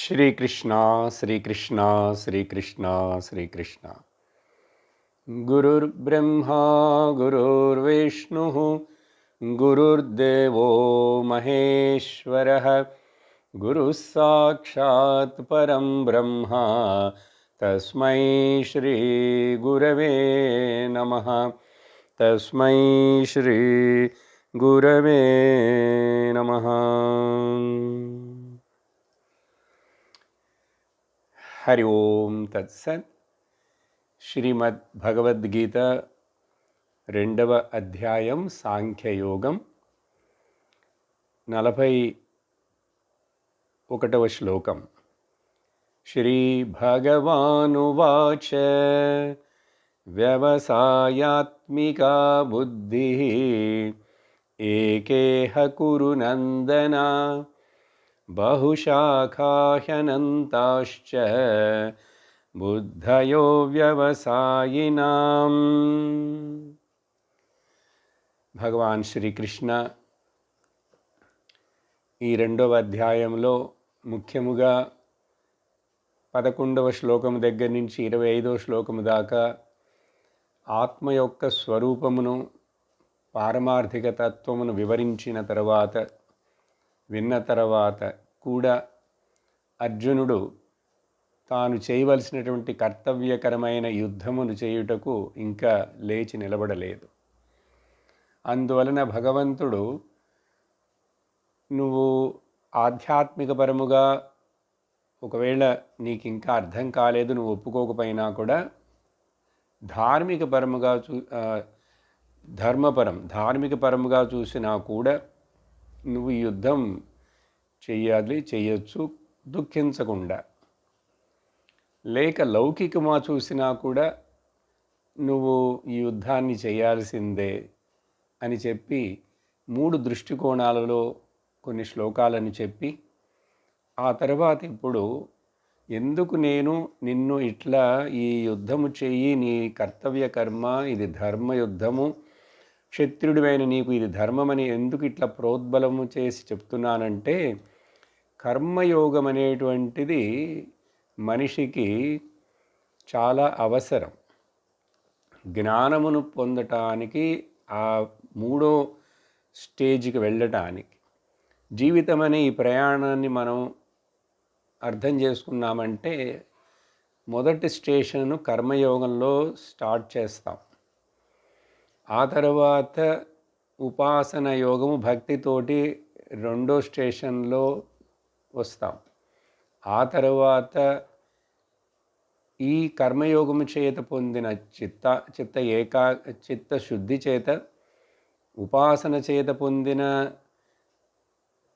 श्रीकृष्ण श्रीकृष्ण श्रीकृष्ण श्रीकृष्ण गुरुर्ब्रह्मा गुरुर्विष्णुः गुरुर्देवो महेश्वरः गुरुः साक्षात् परं ब्रह्म तस्मै श्री गुरवे नमः तस्मै श्री गुरवे नमः। हरि ओम तत्सत्। శ్రీమద్ భగవద్గీత రెండవ అధ్యాయం సాంఖ్యయోగం 41వ శ్లోకం. శ్రీ భగవానువాచ వ్యవసాయాత్మికా బుద్ధిః ఏకేహ కురు నందన బహుశాఖా హ్యనంతాశ్చ బుద్ధయో వ్యవసాయినాం. భగవాన్ శ్రీకృష్ణ ఈ రెండవ అధ్యాయంలో ముఖ్యముగా 11వ శ్లోకము దగ్గర నుంచి 25వ శ్లోకము దాకా ఆత్మ యొక్క స్వరూపమును పారమార్థిక తత్వమును వివరించిన తర్వాత విన్న తర్వాత కూడా అర్జునుడు తాను చేయవలసినటువంటి కర్తవ్యకరమైన యుద్ధమును చేయుటకు ఇంకా లేచి నిలబడలేదు. అందువలన భగవంతుడు నువ్వు ఆధ్యాత్మిక పరముగా ఒకవేళ నీకు ఇంకా అర్థం కాలేదు, నువ్వు ఒప్పుకోకపోయినా కూడా ధార్మిక పరముగా చూసినా కూడా నువ్వు యుద్ధం చెయ్యొచ్చు దుఃఖించకుండా. లేక లౌకికమా చూసినా కూడా నువ్వు ఈ యుద్ధాన్ని చేయాల్సిందే అని చెప్పి 3 దృష్టికోణాలలో కొన్ని శ్లోకాలను చెప్పి ఆ తర్వాత ఇప్పుడు ఎందుకు నేను నిన్ను ఇట్లా ఈ యుద్ధము చెయ్యి, నీ కర్తవ్య కర్మ, ఇది ధర్మయుద్ధము, క్షత్రుడివైన నీకు ఇది ధర్మమని ఎందుకు ఇట్లా ప్రోద్బలము చేసి చెప్తున్నానంటే కర్మయోగం అనేటువంటిది మనిషికి చాలా అవసరం. జ్ఞానమును పొందటానికి, ఆ 3వ స్టేజ్కి వెళ్ళటానికి. జీవితం అనే ఈ ప్రయాణాన్ని మనం అర్థం చేసుకున్నామంటే మొదటి స్టేషన్ను కర్మయోగంలో స్టార్ట్ చేస్తాం. ఆ తర్వాత ఉపాసన యోగము భక్తితోటి 2వ స్టేషన్లో వస్తాం. ఆ తర్వాత ఈ కర్మయోగము చేత పొందిన చిత్తశుద్ధి చేత, ఉపాసన చేత పొందిన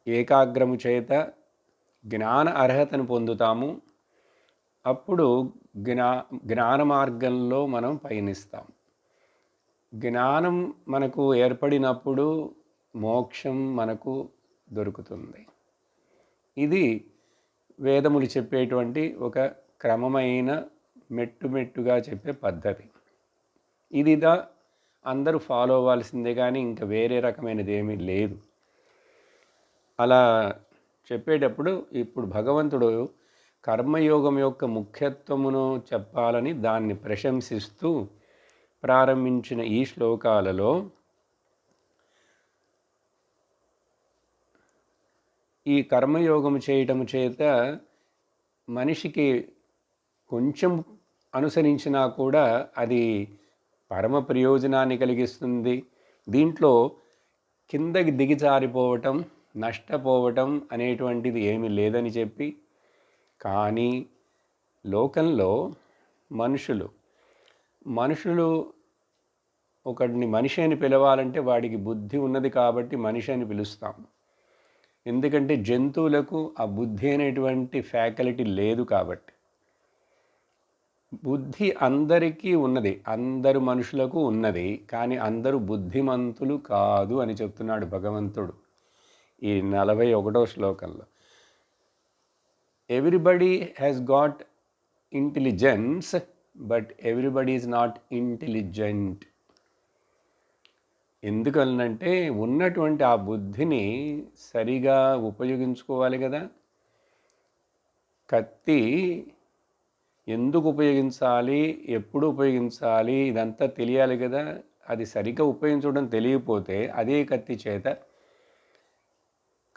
ఏకాగ్రము చేత జ్ఞాన అర్హతను పొందుతాము. అప్పుడు జ్ఞాన మార్గంలో మనం పయనిస్తాం. జ్ఞానం మనకు ఏర్పడినప్పుడు మోక్షం మనకు దొరుకుతుంది. ఇది వేదములు చెప్పేటువంటి ఒక క్రమమైన మెట్టుగా చెప్పే పద్ధతి. ఇదిదా అందరూ ఫాలో అవ్వాల్సిందే, కానీ ఇంకా వేరే రకమైనది ఏమీ లేదు. అలా చెప్పేటప్పుడు ఇప్పుడు భగవంతుడు కర్మయోగం యొక్క ముఖ్యత్వమును చెప్పాలని దాన్ని ప్రశంసిస్తూ ప్రారంభించిన ఈ శ్లోకాలలో ఈ కర్మయోగము చేయటము చేత మనిషికి కొంచెం అనుసరించినా కూడా అది పరమ ప్రయోజనాన్ని కలిగిస్తుంది. దీంట్లో కిందకి దిగిజారిపోవటం, నష్టపోవటం అనేటువంటిది ఏమీ లేదని చెప్పి, కానీ లోకంలో మనుషులు ఒకడిని మనిషి అని పిలవాలంటే వాడికి బుద్ధి ఉన్నది కాబట్టి మనిషి అని పిలుస్తాం. ఎందుకంటే జంతువులకు ఆ బుద్ధి అనేటువంటి ఫ్యాకల్టీ లేదు కాబట్టి. బుద్ధి అందరికీ ఉన్నది, అందరు మనుషులకు ఉన్నది, కానీ అందరూ బుద్ధిమంతులు కాదు అని చెప్తున్నాడు భగవంతుడు ఈ 41వ శ్లోకంలో. Everybody has got intelligence, but everybody is not intelligent. ఎందుకనంటే ఉన్నటువంటి ఆ బుద్ధిని సరిగా ఉపయోగించుకోవాలి కదా. కత్తి ఎందుకు ఉపయోగించాలి, ఎప్పుడు ఉపయోగించాలి, ఇదంతా తెలియాలి కదా. అది సరిగ్గా ఉపయోగించడం తెలియకపోతే అదే కత్తి చేత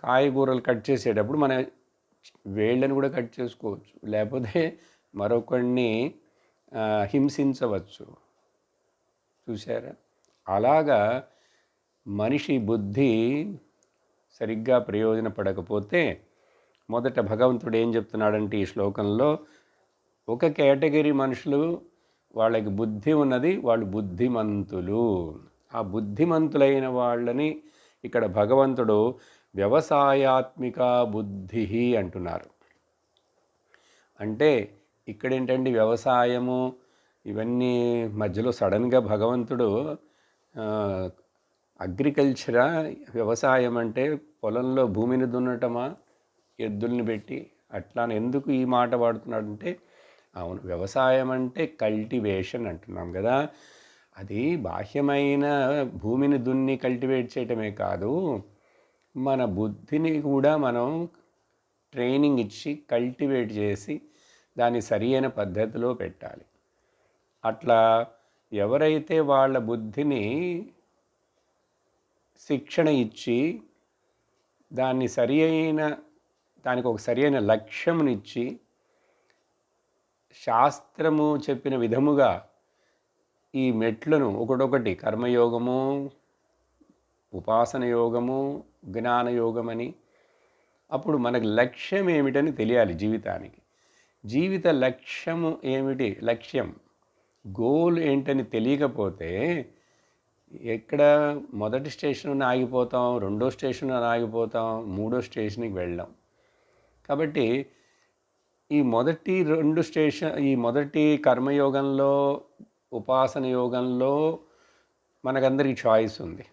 కాయగూరలు కట్ చేసేటప్పుడు మన వేళ్ళని కూడా కట్ చేసుకోవచ్చు, లేకపోతే మరొకరిని హింసించవచ్చు. చూసారా? అలాగా మనిషి బుద్ధి సరిగ్గా ప్రయోజనపడకపోతే మొదట భగవంతుడు ఏం చెప్తున్నాడంటే ఈ శ్లోకంలో, ఒక కేటగిరీ మనుషులు వాళ్ళకి బుద్ధి ఉన్నది, వాళ్ళు బుద్ధిమంతులు. ఆ బుద్ధిమంతులైన వాళ్ళని ఇక్కడ భగవంతుడు వ్యవసాయాత్మిక బుద్ధి అంటున్నారు. అంటే ఇక్కడేంటండి వ్యవసాయము ఇవన్నీ మధ్యలో సడన్గా భగవంతుడు అగ్రికల్చరా, వ్యవసాయం అంటే పొలంలో భూమిని దున్నటమా ఎద్దుల్ని పెట్టి, అట్లా ఎందుకు ఈ మాట వాడుతున్నాడంటే, అవును వ్యవసాయం అంటే కల్టివేషన్ అంటున్నాం కదా. అది బాహ్యమైన భూమిని దున్ని కల్టివేట్ చేయటమే కాదు, మన బుద్ధిని కూడా మనం ట్రైనింగ్ ఇచ్చి కల్టివేట్ చేసి దాన్ని సరియైన పద్ధతిలో పెట్టాలి. అట్లా ఎవరైతే వాళ్ళ బుద్ధిని శిక్షణ ఇచ్చి దానికి ఒక సరి అయిన లక్ష్యమునిచ్చి శాస్త్రము చెప్పిన విధముగా ఈ మెట్లను ఒకటొకటి కర్మయోగము, ఉపాసన యోగము, జ్ఞానయోగమని, అప్పుడు మనకు లక్ష్యం ఏమిటని తెలియాలి. జీవిత లక్ష్యము ఏమిటి, లక్ష్యం గోల్ ఏంటని తెలియకపోతే ఎక్కడ మొదటి స్టేషన్ ఆగిపోతాం, రెండో స్టేషన్ ఆగిపోతాం, మూడో స్టేషన్కి వెళ్ళాం. కాబట్టి ఈ మొదటి కర్మయోగంలో, ఉపాసన యోగంలో మనకందరికీ చాయిస్ ఉంది.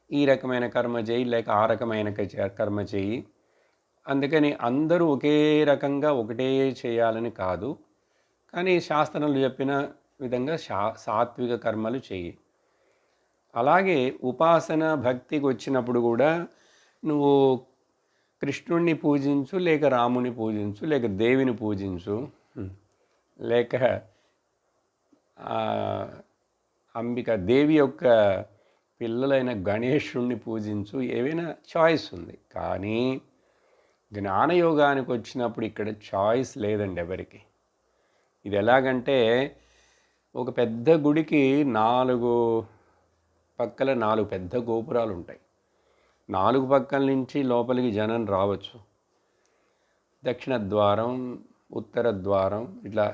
ఈ రకమైన కర్మ చేయి, లేక ఆ రకమైన కర్మ చేయి. అందుకని అందరూ ఒకే రకంగా ఒకటే చేయాలని కాదు, కానీ శాస్త్రంలో చెప్పిన విధంగా సాత్విక కర్మలు చేయి. అలాగే ఉపాసన భక్తికి వచ్చినప్పుడు కూడా నువ్వు కృష్ణుణ్ణి పూజించు, లేక రాముని పూజించు, లేక దేవిని పూజించు, లేక అంబిక దేవి యొక్క పిల్లలైన గణేశుణ్ణి పూజించు, ఏవైనా చాయిస్ ఉంది. కానీ జ్ఞానయోగానికి వచ్చినప్పుడు ఇక్కడ చాయిస్ లేదండి ఎవరికి. ఇది ఎలాగంటే, ఒక పెద్ద గుడికి 4 పక్కల 4 పెద్ద గోపురాలు ఉంటాయి. 4 పక్కల నుంచి లోపలికి జనం రావచ్చు. దక్షిణ ద్వారం, ఉత్తర ద్వారం ఇట్లా.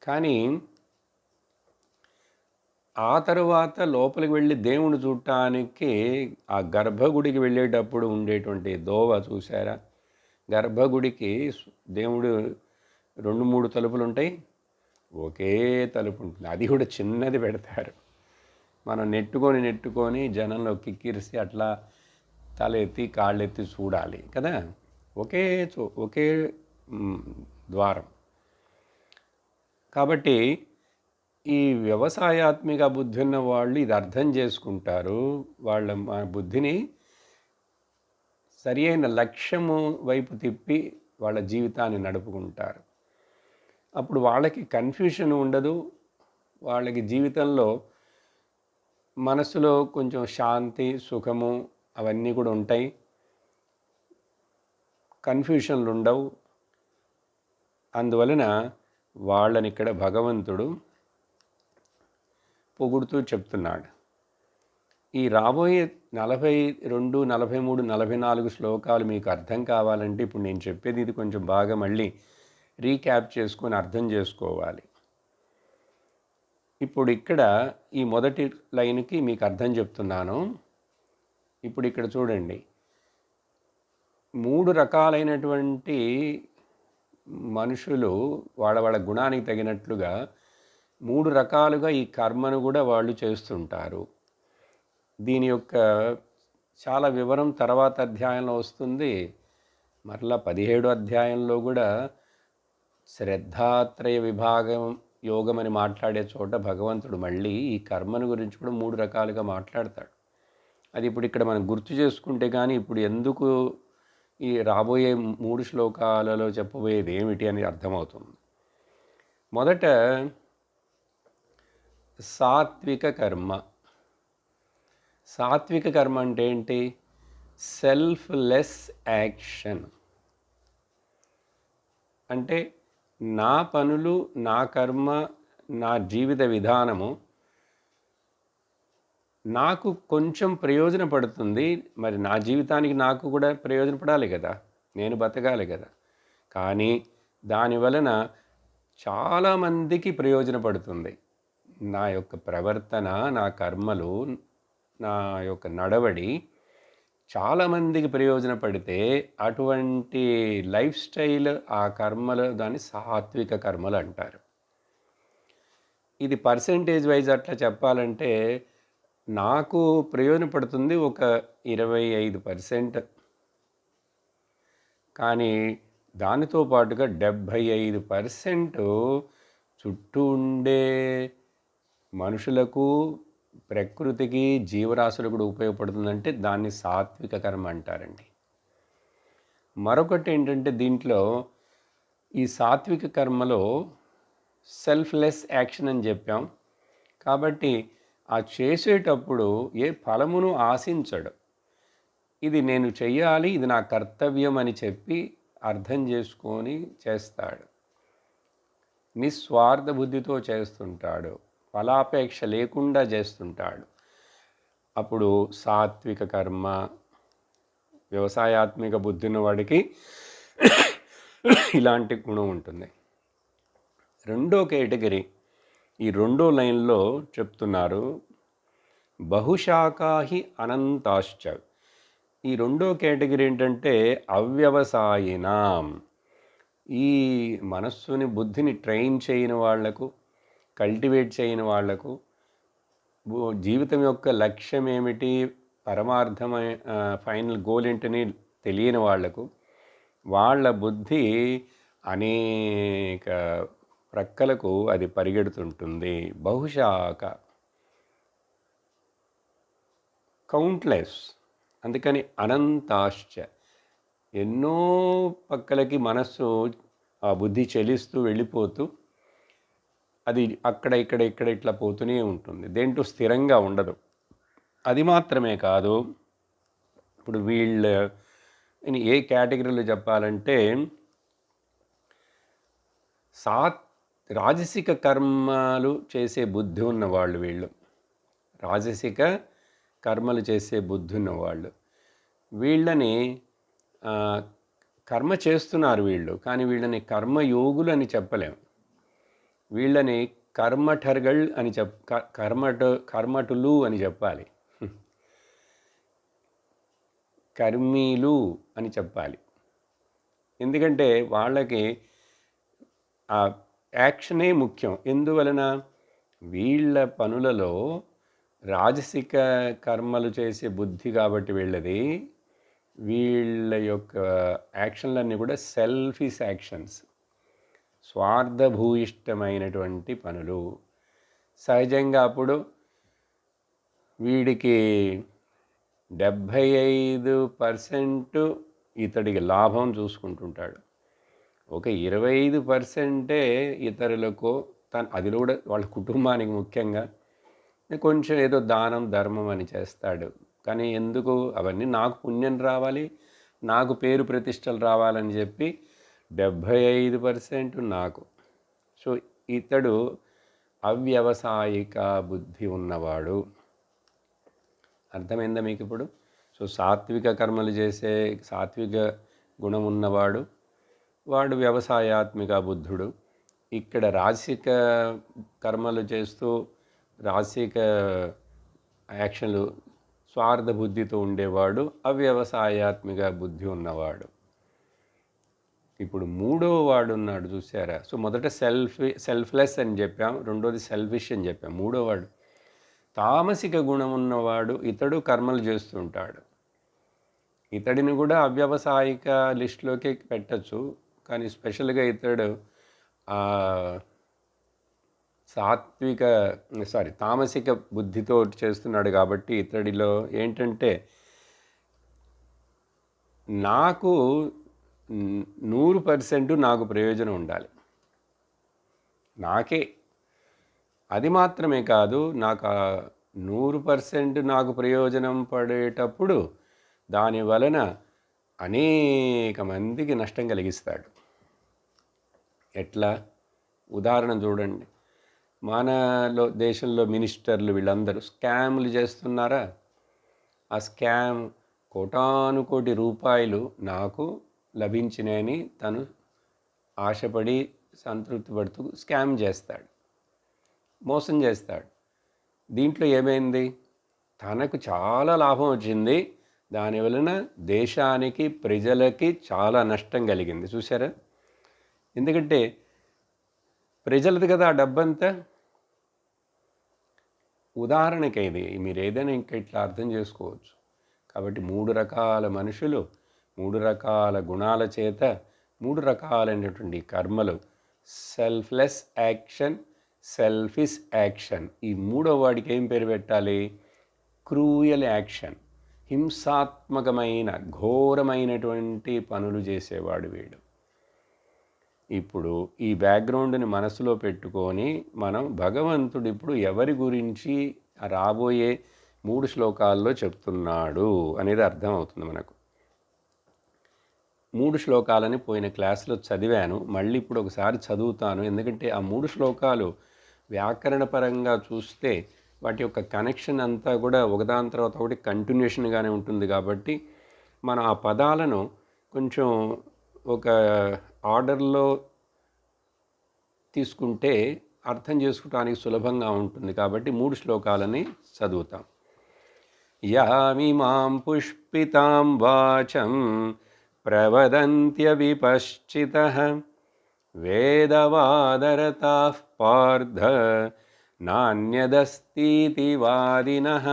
కానీ ఆ తరువాత లోపలికి వెళ్ళి దేవుని చూడటానికి ఆ గర్భగుడికి వెళ్ళేటప్పుడు ఉండేటువంటి దోవ చూసారా? గర్భగుడికి దేవుడు 2-3 తలుపులు ఉంటాయి, ఒకే తలుపు ఉంటుంది. అది కూడా చిన్నది పెడతారు. మనం నెట్టుకొని జనంలో కిక్కిరిసి అట్లా తలెత్తి కాళ్ళెత్తి చూడాలి కదా. ఒకే ద్వారం. కాబట్టి ఈ వ్యవసాయాత్మిక బుద్ధి ఉన్న వాళ్ళు ఇది అర్థం చేసుకుంటారు. వాళ్ళ బుద్ధిని సరి అయిన లక్ష్యము వైపు తిప్పి వాళ్ళ జీవితాన్ని నడుపుకుంటారు. అప్పుడు వాళ్ళకి కన్ఫ్యూషన్ ఉండదు. వాళ్ళకి జీవితంలో మనసులో కొంచెం శాంతి, సుఖము అవన్నీ కూడా ఉంటాయి. కన్ఫ్యూషన్లు ఉండవు. అందువలన వాళ్ళని ఇక్కడ భగవంతుడు పొగుడుతూ చెప్తున్నాడు. ఈ రాబోయే 42, 43, 44 శ్లోకాలు మీకు అర్థం కావాలంటే ఇప్పుడు నేను చెప్పేది ఇది కొంచెం బాగా మళ్ళీ రీక్యాప్ చేసుకొని అర్థం చేసుకోవాలి. ఇప్పుడు ఇక్కడ ఈ మొదటి లైన్కి మీకు అర్థం చెప్తున్నాను. ఇప్పుడు ఇక్కడ చూడండి, 3 రకాలైనటువంటి మనుషులు వాళ్ళ గుణానికి తగినట్లుగా 3 రకాలుగా ఈ కర్మను కూడా వాళ్ళు చేస్తుంటారు. దీని యొక్క చాలా వివరం తర్వాత అధ్యాయంలో వస్తుంది. మరలా 17వ అధ్యాయంలో కూడా శ్రద్ధాత్రయ విభాగం యోగం అని మాట్లాడే చోట భగవంతుడు మళ్ళీ ఈ కర్మను గురించి కూడా 3 రకాలుగా మాట్లాడతాడు. అది ఇప్పుడు ఇక్కడ మనం గుర్తు చేసుకుంటే కానీ ఇప్పుడు ఎందుకు ఈ రాబోయే 3 శ్లోకాలలో చెప్పబోయేది ఏమిటి అని అర్థమవుతుంది. మొదట సాత్విక కర్మ. సాత్విక కర్మ అంటే ఏంటి? Selfless action. అంటే నా పనులు, నా కర్మ, నా జీవిత విధానము నాకు కొంచెం ప్రయోజనపడుతుంది. మరి నా జీవితానికి నాకు కూడా ప్రయోజనపడాలి కదా, నేను బతకాలి కదా. కానీ దాని వలన చాలామందికి ప్రయోజనపడుతుంది. నా యొక్క ప్రవర్తన, నా కర్మలు, నా యొక్క నడవడి చాలామందికి ప్రయోజనపడితే అటువంటి లైఫ్ స్టైల్, ఆ కర్మలు దాన్ని సాత్విక కర్మలు అంటారు. ఇది పర్సెంటేజ్ వైజ్ అట్లా చెప్పాలంటే నాకు ప్రయోజనపడుతుంది ఒక 25%. కానీ దానితో పాటుగా 75% చుట్టూ ఉండే మనుషులకు, ప్రకృతికి, జీవరాశులకు కూడా ఉపయోగపడుతుందంటే దాన్ని సాత్విక కర్మ అంటారండి. మరొకటి ఏంటంటే దీంట్లో ఈ సాత్విక కర్మలో సెల్ఫ్లెస్ యాక్షన్ అని చెప్పాం. కాబట్టి ఆ చేసేటప్పుడు ఏ ఫలమును ఆశించడు. ఇది నేను చెయ్యాలి, ఇది నా కర్తవ్యం అని చెప్పి అర్థం చేసుకొని చేస్తాడు. నిస్వార్థ బుద్ధితో చేస్తుంటాడు, ఫలాపేక్ష లేకుండా చేస్తుంటాడు. అప్పుడు సాత్విక కర్మ, వ్యవసాయాత్మిక బుద్ధి ఉన్నవాడికి ఇలాంటి గుణం ఉంటుంది. రెండో కేటగిరీ ఈ రెండో లైన్లో చెప్తున్నారు, బహుశాఖాహి అనంతాశ్చ. ఈ రెండో కేటగిరీ ఏంటంటే అవ్యవసాయినాం. ఈ మనస్సుని, బుద్ధిని ట్రైన్ చేయని వాళ్లకు, కల్టివేట్ చేయని వాళ్లకు, జీవితం యొక్క లక్ష్యం ఏమిటి, పరమార్థమై ఫైనల్ గోల్ ఏంటని తెలియని వాళ్లకు, వాళ్ళ బుద్ధి అనేక ప్రక్కలకు అది పరిగెడుతుంటుంది. బహుశాఖ, కౌంట్లెస్. అందుకని అనంతాశ్చ, ఎన్నో పక్కలకి మనస్సు, ఆ బుద్ధి చెలిస్తూ వెళ్ళిపోతూ అది అక్కడ ఇక్కడ ఇక్కడ ఇట్లా పోతూనే ఉంటుంది. దేంట్లో స్థిరంగా ఉండదు. అది మాత్రమే కాదు, ఇప్పుడు వీళ్ళ ఏ కేటగిరీలో చెప్పాలంటే రాజసిక కర్మలు చేసే బుద్ధి ఉన్నవాళ్ళు వీళ్ళు. రాజసిక కర్మలు చేసే బుద్ధి ఉన్నవాళ్ళు, వీళ్ళని కర్మ చేస్తున్నారు వీళ్ళు, కానీ వీళ్ళని కర్మయోగులు అని చెప్పలేము. వీళ్ళని కర్మఠర్గళ్ అని కర్మటులు అని చెప్పాలి, కర్మీలు అని చెప్పాలి. ఎందుకంటే వాళ్ళకి ఆ యాక్షనే ముఖ్యం. ఎందువలన? వీళ్ళ పనులలో రాజసిక కర్మలు చేసే బుద్ధి కాబట్టి వీళ్ళది, వీళ్ళ యొక్క యాక్షన్లన్నీ కూడా సెల్ఫిష్ యాక్షన్స్, స్వార్థభూయిష్టమైనటువంటి పనులు. సహజంగా అప్పుడు వీడికి 75% ఇతడికి లాభం చూసుకుంటుంటాడు, ఒక 25% ఇతరులకు, అది కూడా వాళ్ళ కుటుంబానికి ముఖ్యంగా కొంచెం ఏదో దానం ధర్మం అని చేస్తాడు. కానీ ఎందుకు? అవన్నీ నాకు పుణ్యం రావాలి, నాకు పేరు ప్రతిష్టలు రావాలని చెప్పి 75% నాకు. సో ఇతడు అవ్యవసాయిక బుద్ధి ఉన్నవాడు. అర్థమైందా మీకు ఇప్పుడు? సో సాత్విక కర్మలు చేసే సాత్విక గుణం ఉన్నవాడు, వాడు వ్యవసాయాత్మిక బుద్ధుడు. ఇక్కడ రాజసిక కర్మలు చేస్తూ రాజసిక యాక్షన్లు స్వార్థ బుద్ధితో ఉండేవాడు అవ్యవసాయాత్మిక బుద్ధి ఉన్నవాడు. ఇప్పుడు మూడో వాడు ఉన్నాడు, చూసారా? సో మొదట సెల్ఫ్లెస్ అని చెప్పాం, రెండోది సెల్ఫిష్ అని చెప్పాం. మూడోవాడు తామసిక గుణం ఉన్నవాడు, ఇతడు కర్మలు చేస్తుంటాడు. ఇతడిని కూడా అవ్యవసాయిక లిస్టులోకి పెట్టచ్చు, కానీ స్పెషల్గా ఇతడు తామసిక బుద్ధితో చేస్తున్నాడు కాబట్టి ఇతడిలో ఏంటంటే నాకు 100% నాకు ప్రయోజనం ఉండాలి. నాకే. అది మాత్రమే కాదు, నాకు 100% నాకు ప్రయోజనం పడేటప్పుడు దాని వలన అనేక మందికి నష్టం కలిగిస్తాడు. ఎట్లా? ఉదాహరణ చూడండి. మనలో దేశంలో మినిస్టర్లు వీళ్ళందరూ స్కామ్లు చేస్తున్నారా? ఆ స్కామ్ కోటానుకోటి రూపాయలు నాకు లభించినాయని తను ఆశపడి సంతృప్తి పడుతూ స్కామ్ చేస్తాడు, మోసం చేస్తాడు. దీంట్లో ఏమైంది? తనకు చాలా లాభం వచ్చింది, దాని వలన దేశానికి ప్రజలకి చాలా నష్టం కలిగింది. చూసారా? ఎందుకంటే ప్రజలది కదా ఆ డబ్బంతా. ఉదాహరణకి ఇది మీరు ఏదైనా ఇంకా ఇట్లా అర్థం చేసుకోవచ్చు. కాబట్టి 3 రకాల మనుషులు, 3 రకాల గుణాల చేత 3 రకాలైనటువంటి కర్మలు, సెల్ఫ్లెస్ యాక్షన్, సెల్ఫిష్ యాక్షన్. ఈ మూడో వాడికి ఏం పేరు పెట్టాలి? Cruel action. హింసాత్మకమైన ఘోరమైనటువంటి పనులు చేసేవాడు వీడు. ఇప్పుడు ఈ బ్యాక్గ్రౌండ్ని మనసులో పెట్టుకొని మనం భగవంతుడు ఇప్పుడు ఎవరి గురించి రాబోయే 3 శ్లోకాల్లో చెప్తున్నాడు అనేది అర్థమవుతుంది మనకు. 3 శ్లోకాలని పోయిన క్లాస్లో చదివాను, మళ్ళీ ఇప్పుడు ఒకసారి చదువుతాను. ఎందుకంటే ఆ 3 శ్లోకాలు వ్యాకరణపరంగా చూస్తే వాటి యొక్క కనెక్షన్ అంతా కూడా ఒకదాని తర్వాత ఒకటి కంటిన్యూషన్గానే ఉంటుంది. కాబట్టి మనం ఆ పదాలను కొంచెం ఒక ఆర్డర్లో తీసుకుంటే అర్థం చేసుకోవడానికి సులభంగా ఉంటుంది. కాబట్టి 3 శ్లోకాలని చదువుతాం. యామిమాం పుష్పితాం వాచం ప్రవదంత్యవిపశ్చితః వేదవాదరతాః పార్థ నాన్యదస్తితి వాదినః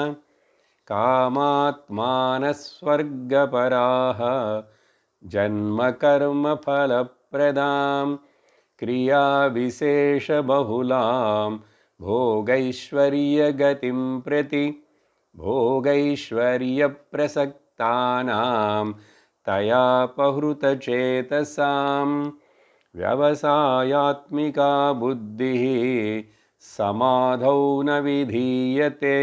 కామాత్మానస్వర్గపరాః జన్మకర్మఫలప్రదాం క్రియావిశేషబహుళాం భోగైశ్వర్యగతిం ప్రతి భోగైశ్వర్యప్రసక్తానాం తయాపహృతచేతసాం వ్యవసాయాత్మికా బుద్ధిః సమాధౌ న విధీయతే.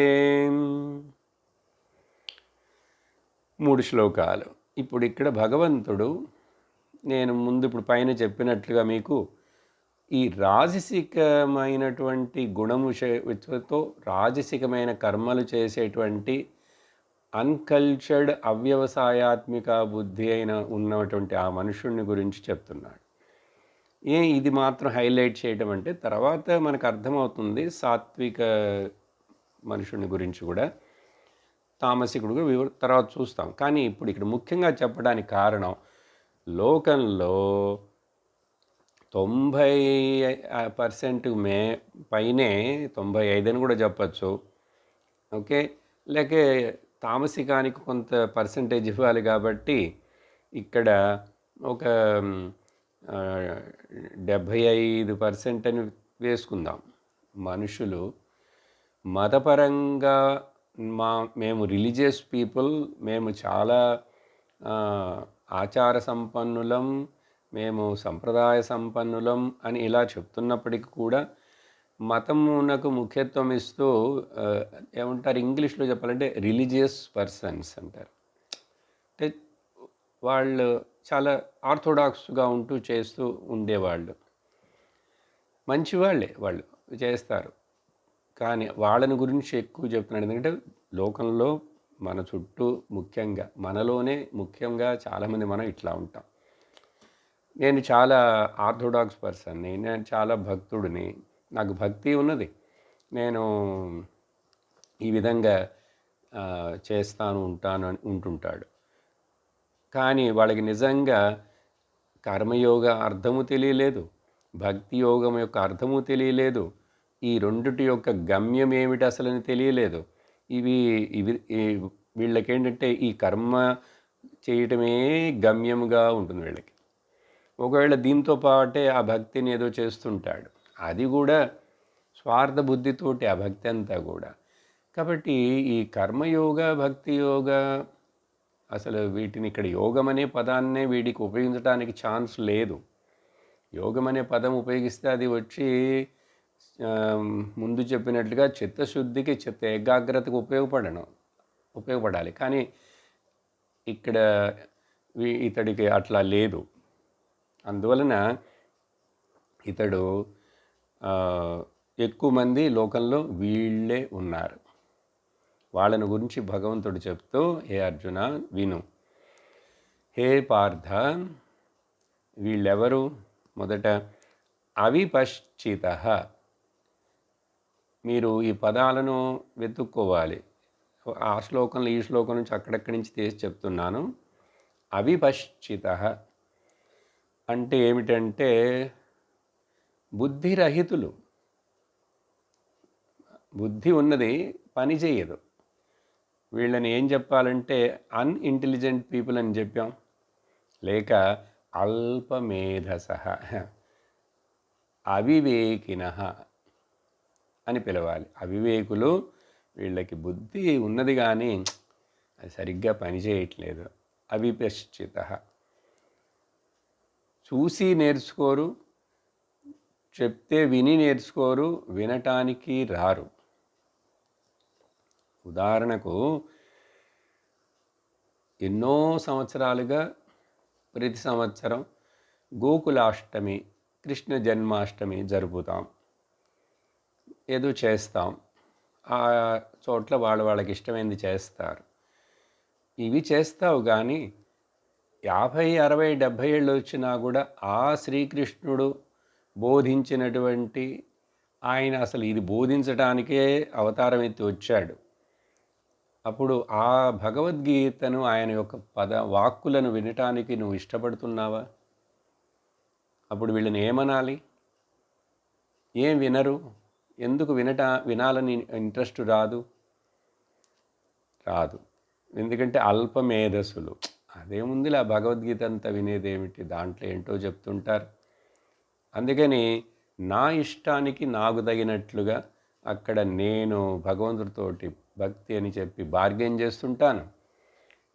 3 శ్లోకాలు. ఇప్పుడు ఇక్కడ భగవంతుడు, నేను ముందు ఇప్పుడు పైన చెప్పినట్లుగా మీకు ఈ రాజసికమైనటువంటి గుణముతో రాజసికమైన కర్మలు చేసేటువంటి అన్కల్చర్డ్ అవ్యవసాయాత్మిక బుద్ధి అయిన ఉన్నటువంటి ఆ మనుషుడిని గురించి చెప్తున్నాడు. ఇది మాత్రం హైలైట్ చేయడం అంటే తర్వాత మనకు అర్థమవుతుంది సాత్విక మనుషుడిని గురించి కూడా, తామసికుడు తర్వాత చూస్తాం. కానీ ఇప్పుడు ఇక్కడ ముఖ్యంగా చెప్పడానికి కారణం, లోకంలో 90% పైనే 95 అని కూడా చెప్పచ్చు. ఓకే, లేకే తామసికానికి కొంత పర్సంటేజ్ ఇవ్వాలి. కాబట్టి ఇక్కడ ఒక 75% అని వేసుకుందాం. మనుషులు మతపరంగా మేము రిలీజియస్ పీపుల్, మేము చాలా ఆచార సంపన్నులం, మేము సంప్రదాయ సంపన్నులం అని ఇలా చెప్తున్నప్పటికీ కూడా మతమునకు ముఖ్యత్వం ఇస్తూ ఏమంటారు, ఇంగ్లీష్లో చెప్పాలంటే రిలీజియస్ పర్సన్స్ అంటారు. అంటే వాళ్ళు చాలా ఆర్థోడాక్స్గా ఉంటూ చేస్తూ ఉండేవాళ్ళు, మంచివాళ్ళే, వాళ్ళు చేస్తారు. కానీ వాళ్ళని గురించి ఎక్కువ చెప్తున్నాడు. ఎందుకంటే లోకంలో మన చుట్టూ ముఖ్యంగా మనలోనే ముఖ్యంగా చాలామంది మనం ఇట్లా ఉంటాం. నేను చాలా ఆర్థోడాక్స్ పర్సన్ని, నేను చాలా భక్తుడిని, నాకు భక్తి ఉన్నది, నేను ఈ విధంగా చేస్తాను ఉంటాను అని ఉంటుంటాడు. కానీ వాళ్ళకి నిజంగా కర్మయోగ అర్థము తెలియలేదు, భక్తి యోగం యొక్క అర్థము తెలియలేదు, ఈ రెండిటి యొక్క గమ్యం ఏమిటి అసలని తెలియలేదు. వీళ్ళకేంటంటే ఈ కర్మ చేయటమే గమ్యముగా ఉంటుంది వీళ్ళకి. ఒకవేళ దీంతో పాటే ఆ భక్తిని ఏదో చేస్తుంటాడు, అది కూడా స్వార్థ బుద్ధితోటి ఆ భక్తి అంతా కూడా. కాబట్టి ఈ కర్మయోగ భక్తి యోగ అసలు వీటిని ఇక్కడ యోగం అనే పదాన్నే వీడికి ఉపయోగించడానికి ఛాన్స్ లేదు. యోగం అనే పదం ఉపయోగిస్తే అది వచ్చి ముందు చెప్పినట్లుగా చిత్తశుద్ధికి, చిత్త ఏకాగ్రతకు ఉపయోగపడాలి. కానీ ఇక్కడ ఇతడికి అట్లా లేదు. అందువలన ఇతడు ఎక్కువ మంది లోకంలో వీళ్ళే ఉన్నారు. వాళ్ళని గురించి భగవంతుడు చెప్తూ, హే అర్జున విను, హే పార్థ, వీళ్ళెవరు? మొదట అవిపశ్చిత. మీరు ఈ పదాలను వెతుక్కోవాలి. ఆ శ్లోకంలో ఈ శ్లోకం నుంచి అక్కడక్కడి నుంచి తీసి చెప్తున్నాను. అవిపశ్చిత అంటే ఏమిటంటే బుద్ధిరహితులు. బుద్ధి ఉన్నది, పని చేయదు. వీళ్ళని ఏం చెప్పాలంటే అన్ఇంటెలిజెంట్ పీపుల్ అని చెప్పాం, లేక అల్పమేధస, అవివేకిన అని పిలవాలి. అవివేకులు, వీళ్ళకి బుద్ధి ఉన్నది కానీ అది సరిగ్గా పనిచేయట్లేదు. అవిపశ్చిత, చూసి నేర్చుకోరు, చెప్తే విని నేర్చుకోరు, వినటానికి రారు. ఉదాహరణకు ఎన్నో సంవత్సరాలుగా ప్రతి సంవత్సరం గోకులాష్టమి, కృష్ణ జన్మాష్టమి జరుపుతాం, ఏదో చేస్తాం. ఆ చోట్ల వాళ్ళకి ఇష్టమైంది చేస్తారు. ఇవి చేస్తావు కానీ 50, 60, 70 ఏళ్ళు వచ్చినా కూడా ఆ శ్రీకృష్ణుడు బోధించినటువంటి, ఆయన అసలు ఇది బోధించడానికే అవతారం ఎత్తి వచ్చాడు. అప్పుడు ఆ భగవద్గీతను, ఆయన యొక్క వాక్కులను వినటానికి నువ్వు ఇష్టపడుతున్నావా? అప్పుడు వీళ్ళని ఏమనాలి? ఏం వినరు? ఎందుకు వినాలని ఇంట్రెస్ట్ రాదు? ఎందుకంటే అల్పమేధస్సులు. అదేముందిలే, భగవద్గీత అంతా వినేదేమిటి, దాంట్లో ఏంటో చెప్తుంటారు. అందుకని నా ఇష్టానికి నాకు తగినట్లుగా అక్కడ నేను భగవంతుడితోటి భక్తి అని చెప్పి బార్గెన్ చేస్తుంటాను.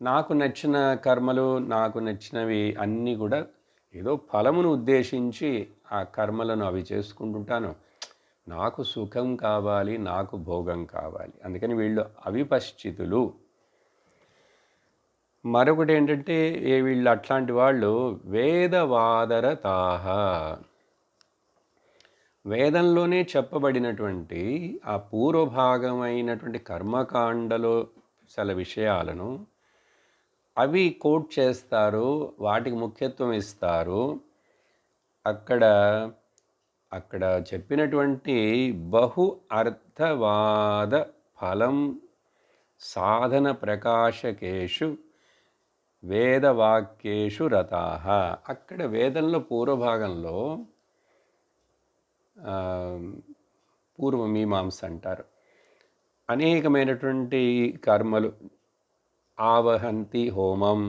నాకు నచ్చిన కర్మలు, నాకు నచ్చినవి అన్నీ కూడా ఏదో ఫలమును ఉద్దేశించి ఆ కర్మలను అవి చేసుకుంటుంటాను. నాకు సుఖం కావాలి, నాకు భోగం కావాలి. అందుకని వీళ్ళు అవిపశ్చితులు. మరొకటి ఏంటంటే వీళ్ళు అట్లాంటి వాళ్ళు వేదవాదరతాహ. వేదంలోనే చెప్పబడినటువంటి ఆ పూర్వభాగమైనటువంటి కర్మకాండలో చాలా విషయాలను అవి కోట్ చేస్తారు, వాటికి ముఖ్యత్వం ఇస్తారు. అక్కడ చెప్పినటువంటి బహు అర్థవాద ఫలం సాధన ప్రకాశకేషు వేదవాక్యేషు రతాః. అక్కడ వేదంలో పూర్వభాగంలో పూర్వమీమాంస అంటారు, అనేకమైనటువంటి కర్మలు, ఆవహంతి హోమం,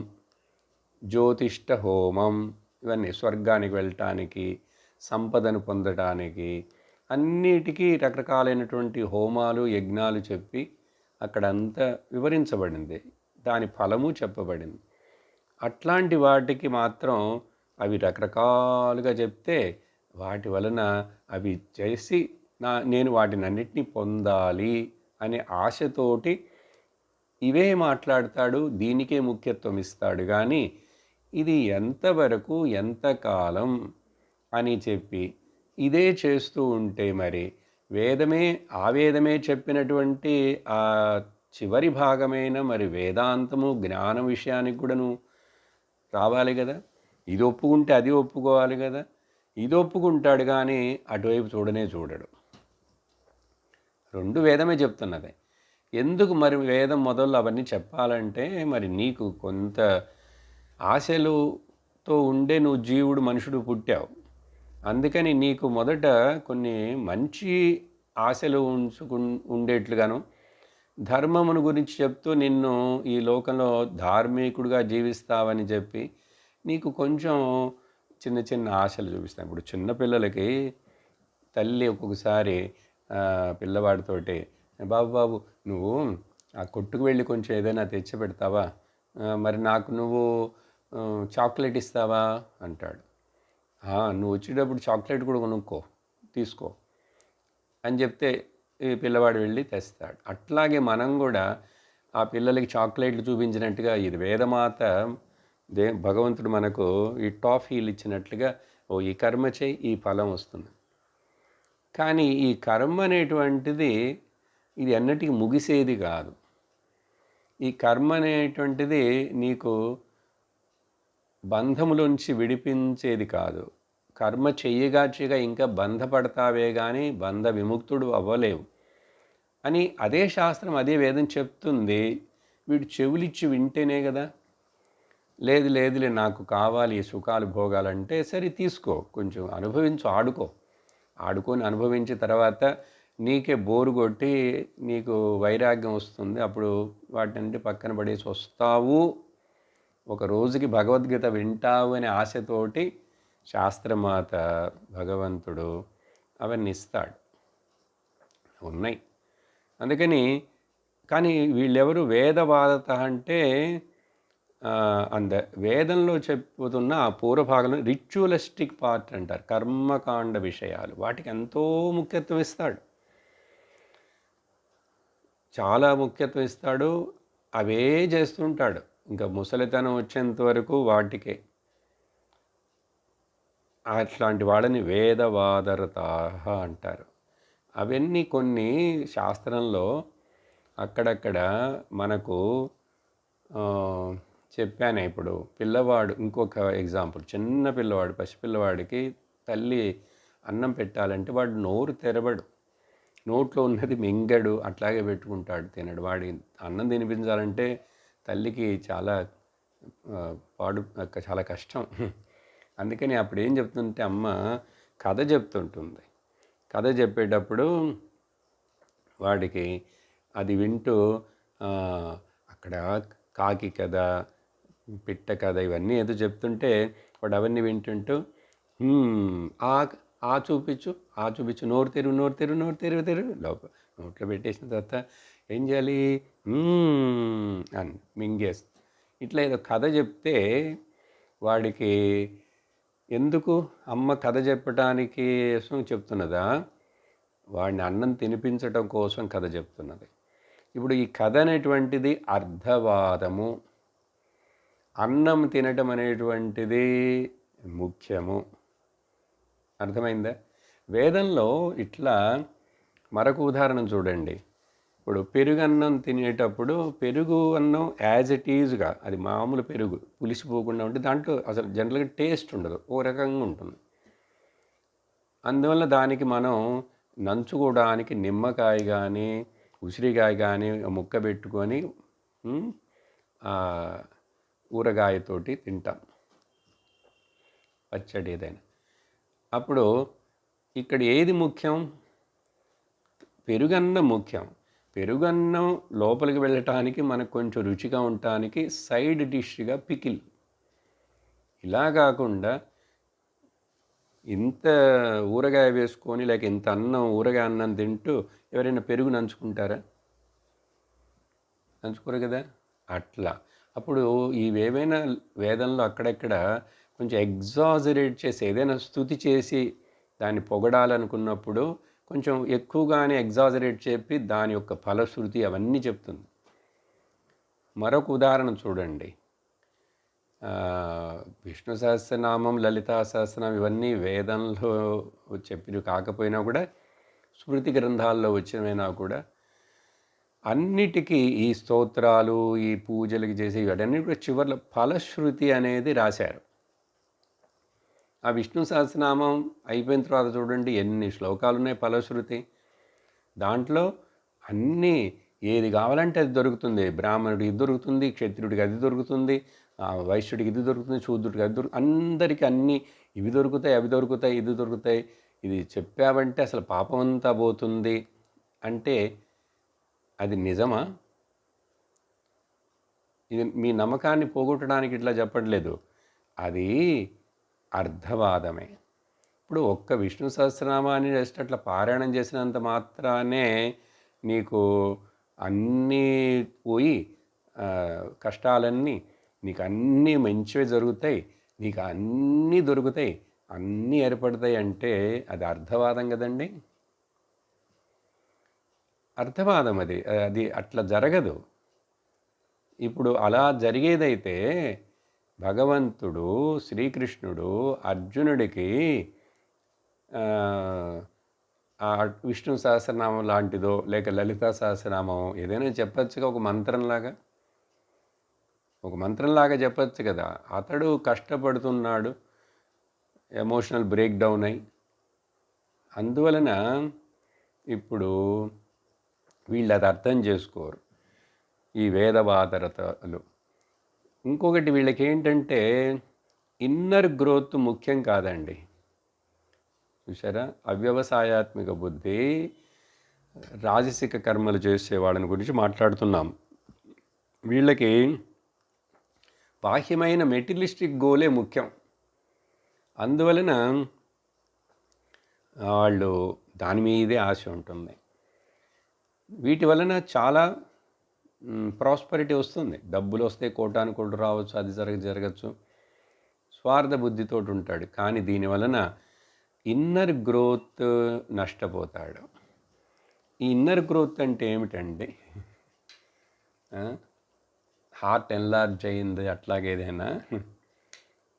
జ్యోతిష్ట హోమం, ఇవన్నీ స్వర్గానికి వెళ్ళటానికి, సంపదను పొందటానికి, అన్నిటికీ రకరకాలైనటువంటి హోమాలు, యజ్ఞాలు చెప్పి అక్కడంతా వివరించబడింది, దాని ఫలము చెప్పబడింది. అట్లాంటి వాటికి మాత్రం అవి రకరకాలుగా చెప్తే వాటి వలన అవి చేసి నేను వాటిని అన్నిటినీ పొందాలి అనే ఆశతోటి ఇవే మాట్లాడతాడు, దీనికే ముఖ్యత్వం ఇస్తాడు. కానీ ఇది ఎంతవరకు, ఎంతకాలం అని చెప్పి ఇదే చేస్తూ ఉంటే మరి వేదమే చెప్పినటువంటి ఆ చివరి భాగమైన మరి వేదాంతము, జ్ఞానం విషయానికి కూడా నువ్వు రావాలి కదా. ఇది ఒప్పుకుంటే అది ఒప్పుకోవాలి కదా. ఇది ఒప్పుకుంటాడు కానీ అటువైపు చూడడు. రెండు వేదమే చెప్తున్నది. ఎందుకు మరి వేదం మొదలు అవన్నీ చెప్పాలంటే మరి నీకు కొంత ఆశలుతో ఉండే నువ్వు జీవుడు, మనుషుడు పుట్టావు. అందుకని నీకు మొదట కొన్ని మంచి ఆశలు ఉండేట్లుగాను, ధర్మమును గురించి చెప్తూ నిన్ను ఈ లోకంలో ధార్మికుడిగా జీవిస్తావని చెప్పి నీకు కొంచెం చిన్న చిన్న ఆశలు చూపిస్తాను. ఇప్పుడు చిన్నపిల్లలకి తల్లి ఒక్కొక్కసారి పిల్లవాడితోటి, బాబు నువ్వు ఆ కొట్టుకు వెళ్ళి కొంచెం ఏదైనా తెచ్చి పెడతావా, మరి నాకు నువ్వు చాక్లెట్ ఇస్తావా అంటాడు. నువ్వు వచ్చేటప్పుడు చాక్లెట్ కూడా కొనుక్కో, తీసుకో అని చెప్తే ఈ పిల్లవాడు వెళ్ళి తెస్తాడు. అట్లాగే మనం కూడా ఆ పిల్లలకి చాక్లెట్లు చూపించినట్టుగా ఇది వేదమాత భగవంతుడు మనకు ఈ టాఫీలు ఇచ్చినట్లుగా ఈ కర్మ చేయి, ఈ ఫలం వస్తుంది. కానీ ఈ కర్మ అనేటువంటిది ఇది ఎన్నటికీ ముగిసేది కాదు. ఈ కర్మ అనేటువంటిది నీకు బంధములోంచి విడిపించేది కాదు. కర్మ చెయ్యగా ఇంకా బంధపడతావే కానీ బంధ విముక్తుడు అవ్వలేవు అని అదే శాస్త్రం, అదే వేదం చెప్తుంది. వీడు చెవులిచ్చి వింటేనే కదా. లేదులే నాకు కావాలి సుఖాలు భోగాలంటే సరే తీసుకో, కొంచెం అనుభవించు, ఆడుకొని అనుభవించిన తర్వాత నీకే బోరు కొట్టి నీకు వైరాగ్యం వస్తుంది. అప్పుడు వాటిని పక్కన పడేసి వస్తావు, ఒక రోజుకి భగవద్గీత వింటావు అనే ఆశతోటి శాస్త్రమాత భగవంతుడు అవన్నీ ఇస్తాడు, ఉన్నాయి. అందుకని కానీ వీళ్ళెవరు వేదవాదత అంటే వేదంలో చెప్పుతున్న ఆ పూర్వభాగంలో రిచువలిస్టిక్ పార్ట్ అంటారు, కర్మకాండ విషయాలు, వాటికి ఎంతో ముఖ్యత్వం ఇస్తాడు, చాలా ముఖ్యత్వం ఇస్తాడు. అవే చేస్తుంటాడు ఇంకా ముసలితనం వచ్చేంత వరకు వాటికే. అట్లాంటి వాళ్ళని వేదవాదరతాహ అంటారు. అవన్నీ కొన్ని శాస్త్రంలో అక్కడక్కడ మనకు చెప్పాను. ఇప్పుడు పిల్లవాడు, ఇంకొక ఎగ్జాంపుల్, చిన్న పిల్లవాడు, పసిపిల్లవాడికి తల్లి అన్నం పెట్టాలంటే వాడు నోరు తెరవడు, నోట్లో ఉన్నది మింగడు, అట్లాగే పెట్టుకుంటాడు, తినడు. వాడి అన్నం తినిపించాలంటే తల్లికి చాలా చాలా కష్టం. అందుకని అప్పుడు ఏం చెప్తుంటే అమ్మ కథ చెప్తుంటుంది. కథ చెప్పేటప్పుడు వాడికి అది వింటూ అక్కడ కాకి కథ, పిట్ట కథ, ఇవన్నీ ఏదో చెప్తుంటే వాడు అవన్నీ వింటుంటూ ఆ చూపించు, నోరు తెరువు లోపల నోట్లో పెట్టేసిన తర్వాత ఏం చేయాలి, అని మింగేస్తుంది. ఇట్లా ఏదో కథ చెప్తే వాడికి ఎందుకు అమ్మ కథ చెప్పటానికి చెప్తున్నదా, వాడిని అన్నం తినిపించటం కోసం కథ చెప్తున్నది. ఇప్పుడు ఈ కథ అనేటువంటిది అర్థవాదము, అన్నం తినటం అనేటువంటిది ముఖ్యము. అర్థమైందా? వేదంలో ఇట్లా మరొక ఉదాహరణ చూడండి. ఇప్పుడు పెరుగన్నం తినేటప్పుడు పెరుగు అన్నం యాజ్ ఇట్ ఈజ్గా, అది మామూలు పెరుగు పులిసిపోకుండా ఉంటే దాంట్లో అసలు జనరల్గా టేస్ట్ ఉండదు, ఓ రకంగా ఉంటుంది. అందువల్ల దానికి మనం నంచుకోవడానికి నిమ్మకాయ కానీ ఉసిరికాయ కానీ ముక్క పెట్టుకొని ఊరగాయతోటి తింటాం, పచ్చడి ఏదైనా. అప్పుడు ఇక్కడ ఏది ముఖ్యం? పెరుగన్నం ముఖ్యం. పెరుగన్నం లోపలికి వెళ్ళటానికి మనకు కొంచెం రుచిగా ఉండటానికి సైడ్ డిష్గా పికిల్. ఇలా కాకుండా ఇంత ఊరగాయ వేసుకొని లేక ఇంత అన్నం ఊరగాయ అన్నం తింటూ ఎవరైనా పెరుగు నంచుకుంటారా? నంచుకోరు కదా. అట్లా అప్పుడు ఇవేమైనా వేదంలో అక్కడెక్కడ కొంచెం ఎగ్జాజరేట్ చేసి ఏదైనా స్తుతి చేసి దాన్ని పొగడాలనుకున్నప్పుడు కొంచెం ఎక్కువగానే ఎగ్జాజరేట్ చెప్పి దాని యొక్క ఫలశ్రుతి అవన్నీ చెప్తుంది. మరొక ఉదాహరణ చూడండి. విష్ణు సహస్రనామం, లలితా సహస్రనామం ఇవన్నీ వేదంలో చెప్పినవి కాకపోయినా కూడా స్మృతి గ్రంథాల్లో వచ్చినవైనా కూడా అన్నిటికీ ఈ స్తోత్రాలు, ఈ పూజలకి చేసే ఇవన్నీ కూడా చివరిలో ఫలశ్రుతి అనేది రాశారు. ఆ విష్ణు సహస్రనామం అయిపోయిన తర్వాత చూడండి ఎన్ని శ్లోకాలు ఉన్నాయి ఫలశ్రుతి. దాంట్లో అన్నీ ఏది కావాలంటే అది దొరుకుతుంది. బ్రాహ్మణుడికి ఇది దొరుకుతుంది, క్షత్రుడికి అది దొరుకుతుంది, వైశ్యుడికి ఇది దొరుకుతుంది, శూద్రుడికి అది దొరుకుతుంది, అందరికీ అన్నీ ఇవి దొరుకుతాయి, అవి దొరుకుతాయి, ఇది దొరుకుతాయి. ఇది చెప్పావంటే అసలు పాపం అంతా పోతుంది అంటే అది నిజమా? ఇది మీ నమ్మకాన్ని పోగొట్టడానికి ఇట్లా చెప్పట్లేదు, అది అర్థవాదమే. ఇప్పుడు ఒక్క విష్ణు సహస్రనామాన్ని జస్ట్ అట్లా పారాయణం చేసినంత మాత్రానే నీకు అన్నీ పోయి కష్టాలన్నీ నీకు అన్నీ మంచివే జరుగుతాయి, నీకు అన్నీ దొరుకుతాయి, అన్నీ ఏర్పడతాయి అంటే అది అర్థవాదం కదండి. అర్థవాదం అది. అది అట్లా జరగదు. ఇప్పుడు అలా జరిగేదైతే భగవంతుడు శ్రీకృష్ణుడు అర్జునుడికి ఆ విష్ణు సహస్రనామం లాంటిదో లేక లలితా సహస్రనామం ఏదైనా చెప్పచ్చుగా, ఒక మంత్రంలాగా చెప్పచ్చు కదా. అతడు కష్టపడుతున్నాడు, ఎమోషనల్ బ్రేక్ డౌన్ అయి. అందువలన ఇప్పుడు వీళ్ళు అది అర్థం చేసుకోరు ఈ వేదవాదరతలు. ఇంకొకటి వీళ్ళకి ఏంటంటే ఇన్నర్ గ్రోత్ ముఖ్యం కాదండి. చూసారా, అవ్యవసాయాత్మిక బుద్ధి, రాజసిక కర్మలు చేసే వాళ్ళని గురించి మాట్లాడుతున్నాం. వీళ్ళకి బాహ్యమైన మెటీరియలిస్టిక్ గోలే ముఖ్యం. అందువలన వాళ్ళు దాని మీదే ఆశ ఉంటుంది. వీటి వలన చాలా ప్రాస్పరిటీ వస్తుంది. డబ్బులు వస్తే కోటాను కోట్లు రావచ్చు, అది జరగచ్చు. స్వార్థ బుద్ధితో ఉంటాడు. కానీ దీనివలన ఇన్నర్ గ్రోత్ నష్టపోతాడు. ఈ ఇన్నర్ గ్రోత్ అంటే ఏమిటండి? హార్ట్ ఎన్లార్జ్ అయింది అట్లాగేదైనా.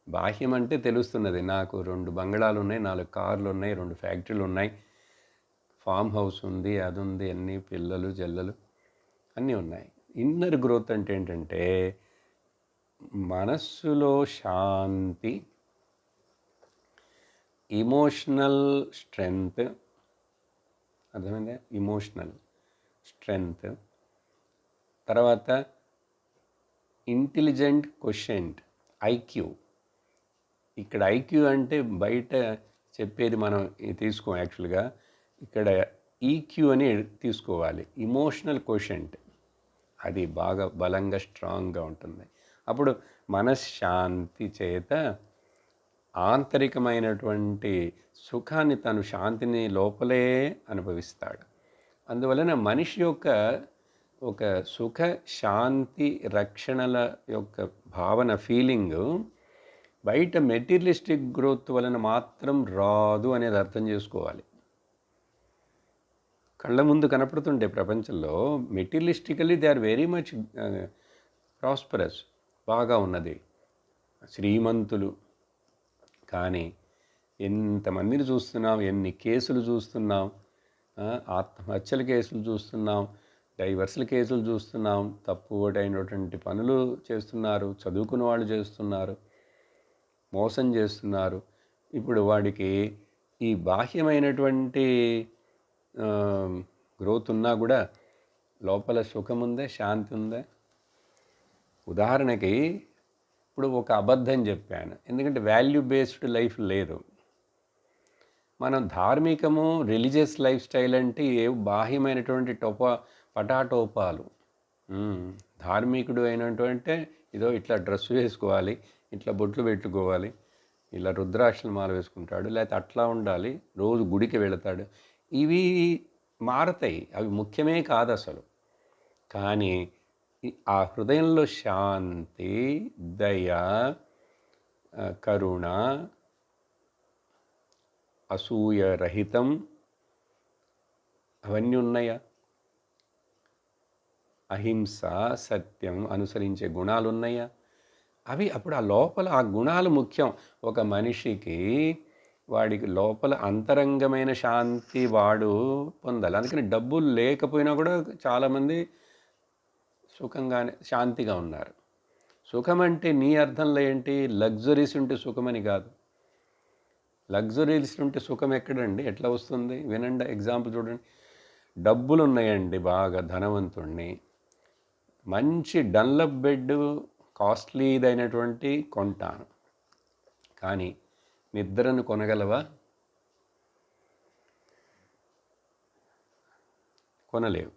బాహ్యం అంటే తెలుస్తున్నది, నాకు 2 బంగళాలు ఉన్నాయి, 4 కార్లు ఉన్నాయి, 2 ఫ్యాక్టరీలు ఉన్నాయి, ఫామ్ హౌస్ ఉంది, అది ఉంది, అన్నీ పిల్లలు జల్లలు అన్నీ ఉన్నాయి. ఇన్నర్ గ్రోత్ అంటే ఏంటంటే మనస్సులో శాంతి, ఇమోషనల్ స్ట్రెంగ్త్. అర్థమైందా? Emotional strength. తర్వాత ఇంటెలిజెంట్ క్వశ్చంట్, ఐక్యూ. ఇక్కడ ఐక్యూ అంటే బయట చెప్పేది మనం తీసుకోం. యాక్చువల్గా ఇక్కడ ఈక్యూ అని తీసుకోవాలి. ఇమోషనల్ క్వశ్చంట్ అది బాగా బలంగా స్ట్రాంగ్గా ఉంటుంది. అప్పుడు మనశ్శాంతి చేత ఆంతరికమైనటువంటి సుఖాన్ని, తను శాంతిని లోపలే అనుభవిస్తాడు. అందువలన మనిషి యొక్క ఒక సుఖ శాంతి రక్షణల యొక్క భావన, ఫీలింగ్ బయట మెటీరియలిస్టిక్ గ్రోత్ వలన మాత్రం రాదు అనేది అర్థం చేసుకోవాలి. కళ్ళ ముందు కనపడుతుంటే ప్రపంచంలో materialistically they are very much prosperous, బాగా ఉన్నది, శ్రీమంతులు. కానీ ఎంతమందిని చూస్తున్నాం, ఎన్ని కేసులు చూస్తున్నాం, ఆత్మహత్యల కేసులు చూస్తున్నాం, డైవర్స్ల కేసులు చూస్తున్నాం, తప్పుడైనటువంటి పనులు చేస్తున్నారు, చదువుకున్న వాళ్ళు చేస్తున్నారు, మోసం చేస్తున్నారు. ఇప్పుడు వాడికి ఈ బాహ్యమైనటువంటి గ్రోత్ ఉన్నా కూడా లోపల సుఖం ఉందా, శాంతి ఉందా? ఉదాహరణకి ఇప్పుడు ఒక అబద్ధం చెప్పాను, ఎందుకంటే వాల్యూ బేస్డ్ లైఫ్ లేదు. మనం ధార్మికము, రిలీజియస్ లైఫ్ స్టైల్ అంటే ఏ బాహ్యమైనటువంటి పటాటోపాలు. ధార్మికుడు అయినటువంటి ఇదో ఇట్లా డ్రెస్ వేసుకోవాలి, ఇట్లా బొట్లు పెట్టుకోవాలి, ఇలా రుద్రాక్షల మాల వేసుకుంటాడు, లేకపోతే అట్లా ఉండాలి, రోజు గుడికి వెళతాడు. ఇవి మారతాయి, అవి ముఖ్యమే కాదు అసలు. కానీ ఆ హృదయంలో శాంతి, దయ, కరుణ, అసూయ రహితం అవన్నీ ఉన్నాయా? అహింస, సత్యం అనుసరించే గుణాలు ఉన్నాయా? అవి అప్పుడు ఆ లోపల ఆ గుణాలు ముఖ్యం ఒక మనిషికి. వాడికి లోపల అంతరంగమైన శాంతి వాడు పొందాలి. అందుకని డబ్బులు లేకపోయినా కూడా చాలామంది సుఖంగానే శాంతిగా ఉన్నారు. సుఖం అంటే నీ అర్థంలో ఏంటి? లగ్జరీస్ ఉంటే సుఖమని కాదు. లగ్జరీస్ ఉంటే సుఖం ఎక్కడండి, ఎట్లా వస్తుంది? వినండి, ఎగ్జాంపుల్ చూడండి. డబ్బులు ఉన్నాయండి, బాగా ధనవంతుణ్ణి, మంచి డన్లప్ బెడ్ కాస్ట్లీదైనటువంటి కొంటాను, కానీ నిద్రను కొనగలవా? కొనలేవు.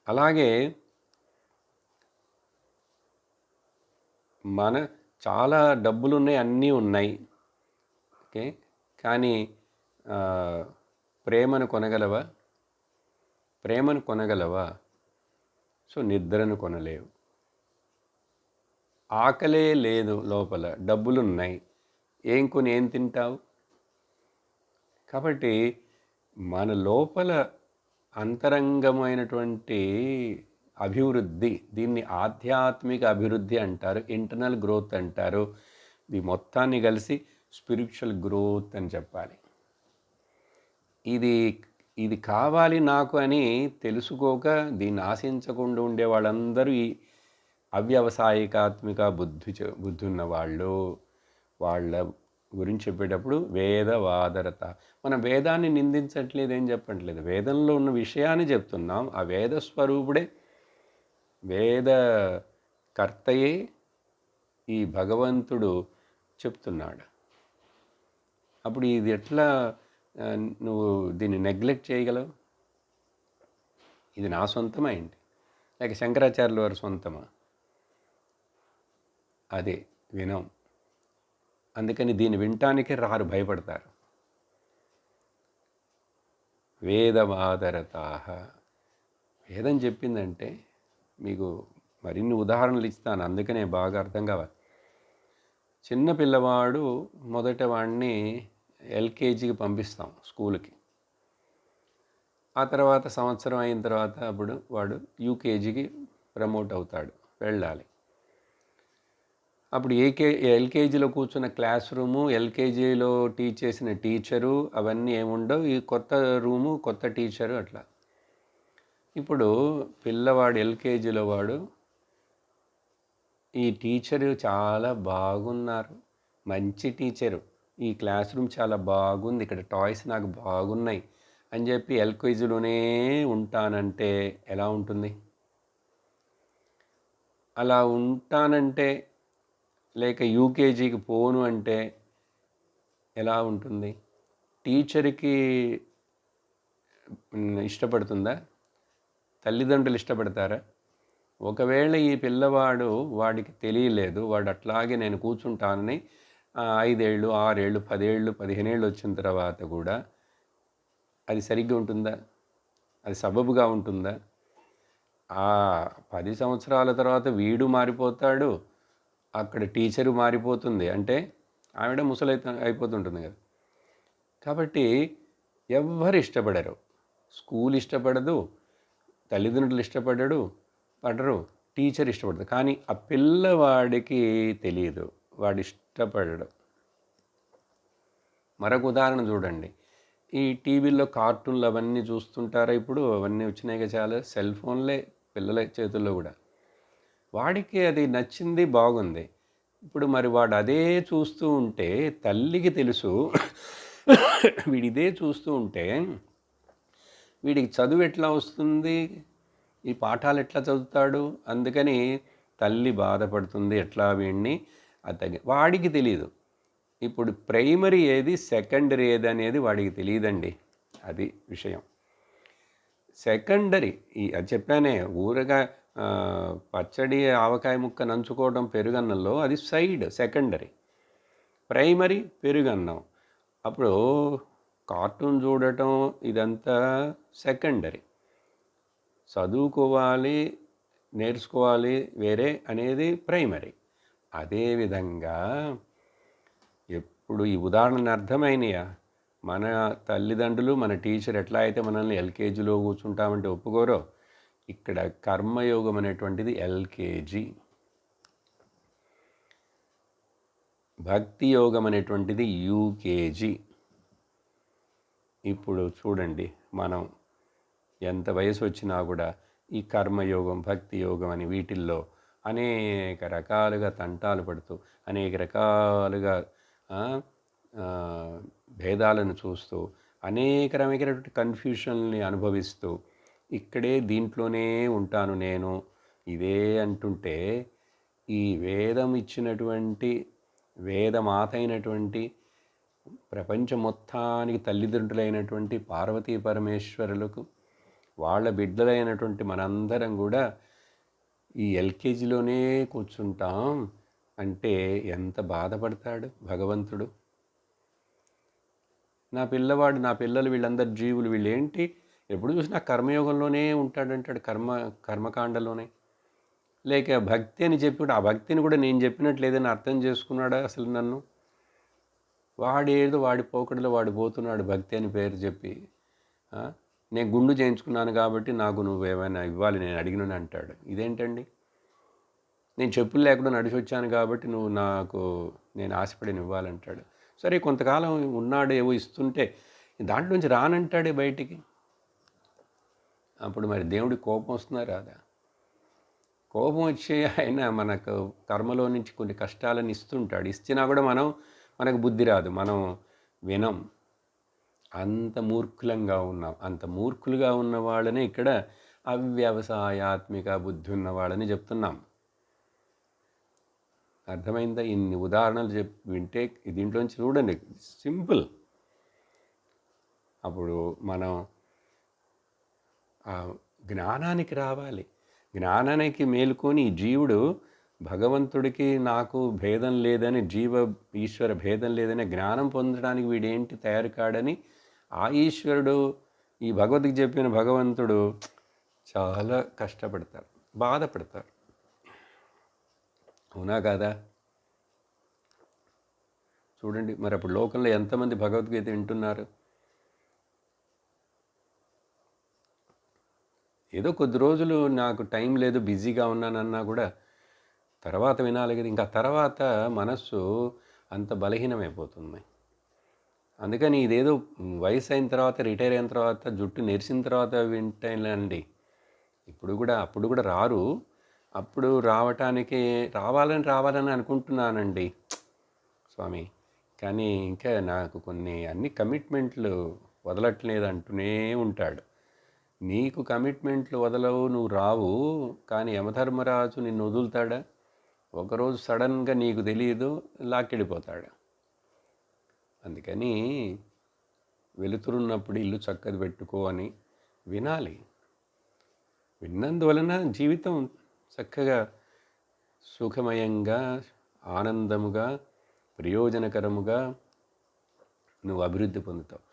అలాగే చాలా డబ్బులు ఉన్నాయి, అన్నీ ఉన్నాయి, ఓకే, కానీ ప్రేమను కొనగలవా? ప్రేమను కొనగలవా? సో నిద్రను కొనలేవు. ఆకలే లేదు, లోపల డబ్బులున్నాయి, ఏం కొని ఏం తింటావు? కాబట్టి మన లోపల అంతరంగమైనటువంటి అభివృద్ధి, దీన్ని ఆధ్యాత్మిక అభివృద్ధి అంటారు, ఇంటర్నల్ గ్రోత్ అంటారు. ఇది మొత్తాన్ని కలిసి స్పిరిచువల్ గ్రోత్ అని చెప్పాలి. ఇది ఇది కావాలి నాకు అని తెలుసుకోక దీన్ని ఆశించకుండా ఉండే వాళ్ళందరూ ఈ అవ్యవసాయికాత్మిక బుద్ధి ఉన్న వాళ్ళు. వాళ్ళ గురించి చెప్పేటప్పుడు వేదవాదరత. మనం వేదాన్ని నిందించట్లేదు, ఏం చెప్పట్లేదు, వేదంలో ఉన్న విషయాన్ని చెప్తున్నాం. ఆ వేద స్వరూపుడే, వేద కర్తయే ఈ భగవంతుడు చెప్తున్నాడు. అప్పుడు ఇది ఎట్లా నువ్వు దీన్ని నెగ్లెక్ట్ చేయగలవు? ఇది నా సొంతమా ఏంటి, లేక శంకరాచార్యుల వారి సొంతమా? అదే వినం. అందుకని దీన్ని వినటానికే రారు, భయపడతారు. వేదమాదరతాహ. వేదం చెప్పిందంటే మీకు మరిన్ని ఉదాహరణలు ఇస్తాను, అందుకనే బాగా అర్థం కావాలి. చిన్న పిల్లవాడు మొదట వాడిని ఎల్కేజీకి పంపిస్తాం స్కూల్కి. ఆ తర్వాత సంవత్సరం అయిన తర్వాత అప్పుడు వాడు యూకేజీకి ప్రమోట్ అవుతాడు, వెళ్ళాలి. అప్పుడు ఎల్కేజీలో కూర్చున్న క్లాస్ రూము, ఎల్కేజీలో టీచ్ చేసిన టీచరు అవన్నీ ఏముండవు. ఈ కొత్త రూము, కొత్త టీచరు, అట్లా. ఇప్పుడు పిల్లవాడు ఎల్కేజీలో వాడు, ఈ టీచరు చాలా బాగున్నారు, మంచి టీచరు, ఈ క్లాస్ రూమ్ చాలా బాగుంది, ఇక్కడ టాయ్స్ నాకు బాగున్నాయి అని చెప్పి ఎల్కేజీలోనే ఉంటానంటే ఎలా ఉంటుంది? అలా ఉంటానంటే, లేక యూకేజీకి పోను అంటే ఎలా ఉంటుంది? టీచర్కి ఇష్టపడుతుందా? తల్లిదండ్రులు ఇష్టపడతారా? ఒకవేళ ఈ పిల్లవాడు, వాడికి తెలియలేదు, వాడు అట్లాగే నేను కూర్చుంటానని 5 ఏళ్ళు 6 ఏళ్ళు 10 ఏళ్ళు 15 ఏళ్ళు వచ్చిన తర్వాత కూడా అది సరిగ్గా ఉంటుందా? అది సబబుగా ఉంటుందా? 10 సంవత్సరాల తర్వాత వీడు మారిపోతాడు, అక్కడ టీచరు మారిపోతుంది, అంటే ఆవిడ అయిపోతుంటుంది కదా. కాబట్టి ఎవ్వరు ఇష్టపడరు, స్కూల్ ఇష్టపడదు, తల్లిదండ్రులు పడరు, టీచర్ ఇష్టపడదు. కానీ ఆ పిల్లవాడికి తెలియదు, వాడు ఇష్టపడడు. మరొక ఉదాహరణ చూడండి. ఈ టీవీల్లో కార్టూన్లు అవన్నీ చూస్తుంటారా? ఇప్పుడు అవన్నీ వచ్చినాయిగా, చాలా సెల్ ఫోన్లే పిల్లల చేతుల్లో కూడా. వాడికి అది నచ్చింది, బాగుంది. ఇప్పుడు మరి వాడు అదే చూస్తూ ఉంటే తల్లికి తెలుసు వీడిదే చూస్తూ ఉంటే వీడికి చదువు ఎట్లా వస్తుంది, ఈ పాఠాలు ఎట్లా చదువుతాడు? అందుకని తల్లి బాధపడుతుంది, ఎట్లా వీడిని వాడికి తెలియదు. ఇప్పుడు ప్రైమరీ ఏది, సెకండరీ ఏది అనేది వాడికి తెలియదండి, అది విషయం. సెకండరీ అది చెప్పానే, ఊరగా పచ్చడి ఆవకాయ ముక్క నంచుకోవడం పెరుగన్నంలో, అది సెకండరీ. ప్రైమరీ పెరుగన్నం. అప్పుడు కార్టూన్ చూడటం ఇదంతా సెకండరీ. చదువుకోవాలి, నేర్చుకోవాలి వేరే అనేది ప్రైమరీ. అదేవిధంగా ఇప్పుడు ఈ ఉదాహరణ అర్థమైనయా? మన తల్లిదండ్రులు, మన టీచర్ ఎట్లా అయితే మనల్ని ఎల్కేజీలో కూర్చుంటామంటే ఒప్పుకోరో, ఇక్కడ కర్మయోగం అనేటువంటిది ఎల్కేజీ, భక్తి యోగం అనేటువంటిది యూకేజీ. ఇప్పుడు చూడండి, మనం ఎంత వయసు వచ్చినా కూడా ఈ కర్మయోగం, భక్తి యోగం అని వీటిల్లో అనేక రకాలుగా తంటాలు పడుతూ, అనేక రకాలుగా భేదాలను చూస్తూ, అనేక రకమైనటువంటి కన్ఫ్యూషన్ని అనుభవిస్తూ, ఇక్కడే దీంట్లోనే ఉంటాను నేను, ఇదే అంటుంటే, ఈ వేదం ఇచ్చినటువంటి, వేదమాత అయినటువంటి, ప్రపంచం మొత్తానికి తల్లిదండ్రులైనటువంటి పార్వతీ పరమేశ్వరులకు వాళ్ళ బిడ్డలైనటువంటి మనందరం కూడా ఈ ఎల్కేజీలోనే కూర్చుంటాం అంటే ఎంత బాధపడతాడు భగవంతుడు. నా పిల్లలు వీళ్ళందరు జీవులు, వీళ్ళేంటి ఎప్పుడు చూసినా కర్మయోగంలోనే ఉంటాడంటాడు, కర్మకాండలోనే. లేక భక్తి అని చెప్పి ఆ భక్తిని కూడా నేను చెప్పినట్లు లేదని అర్థం చేసుకున్నాడా అసలు నన్ను? వాడేదో వాడి పోకడలో వాడు పోతున్నాడు భక్తి అని పేరు చెప్పి. నేను గుండు చేయించుకున్నాను కాబట్టి నాకు నువ్వేమైనా ఇవ్వాలి నేను అడిగినని అంటాడు. ఇదేంటండి? నేను చెప్పులు లేకుండా నడిచి వచ్చాను కాబట్టి నువ్వు నాకు నేను ఆశపడిన ఇవ్వాలంటాడు. సరే కొంతకాలం ఉన్నాడు ఏవో ఇస్తుంటే దాంట్లోంచి రానంటాడే బయటికి. అప్పుడు మరి దేవుడికి కోపం వస్తుందా రాదా? కోపం వచ్చి ఆయన మనకు కర్మలో నుంచి కొన్ని కష్టాలను ఇస్తుంటాడు. ఇచ్చినా కూడా మనకు బుద్ధి రాదు, మనం వినం. అంత మూర్ఖులంగా ఉన్నాం. అంత మూర్ఖులుగా ఉన్న వాళ్ళని ఇక్కడ అవ్యవసాయాత్మిక బుద్ధి ఉన్న వాళ్ళని చెప్తున్నాం. అర్థమైందా? ఇన్ని ఉదాహరణలు వింటే దీంట్లోంచి చూడండి, సింపుల్. అప్పుడు మనం జ్ఞానానికి రావాలి. జ్ఞానానికి మేలుకొని జీవుడు భగవంతుడికి నాకు భేదం లేదని, ఈశ్వర భేదం లేదని జ్ఞానం పొందడానికి వీడేంటి తయారు కాడని ఆ ఈశ్వరుడు, ఈ భగవద్గీత చెప్పిన భగవంతుడు చాలా కష్టపడతారు, బాధపడతారు. అవునా కాదా? చూడండి మరి అప్పుడు లోకంలో ఎంతమంది భగవద్గీత వింటున్నారు? ఏదో కొద్ది రోజులు నాకు టైం లేదు, బిజీగా ఉన్నానన్నా కూడా తర్వాత వినాలి కదా. ఇంకా తర్వాత మనస్సు అంత బలహీనమైపోతుంది. అందుకని ఇదేదో వయసు అయిన తర్వాత, రిటైర్ అయిన తర్వాత, జుట్టు నెరిసిన తర్వాత వింటేనండి. అప్పుడు కూడా రారు. అప్పుడు రావాలని అనుకుంటున్నానండి స్వామి. కానీ ఇంకా నాకు అన్ని కమిట్మెంట్లు వదలట్లేదు అంటూనే ఉంటాడు. నీకు కమిట్మెంట్లు వదలవు, నువ్వు రావు. కానీ యమధర్మరాజు నిన్ను వదులుతాడా? ఒకరోజు సడన్గా నీకు తెలియదు, లాక్కెళ్ళిపోతాడు. అందుకని వెలుతురున్నప్పుడు ఇల్లు చక్కది పెట్టుకో అని వినాలి. విన్నందువలన జీవితం చక్కగా సుఖమయంగా, ఆనందముగా, ప్రయోజనకరముగా నువ్వు అభివృద్ధి పొందుతావు.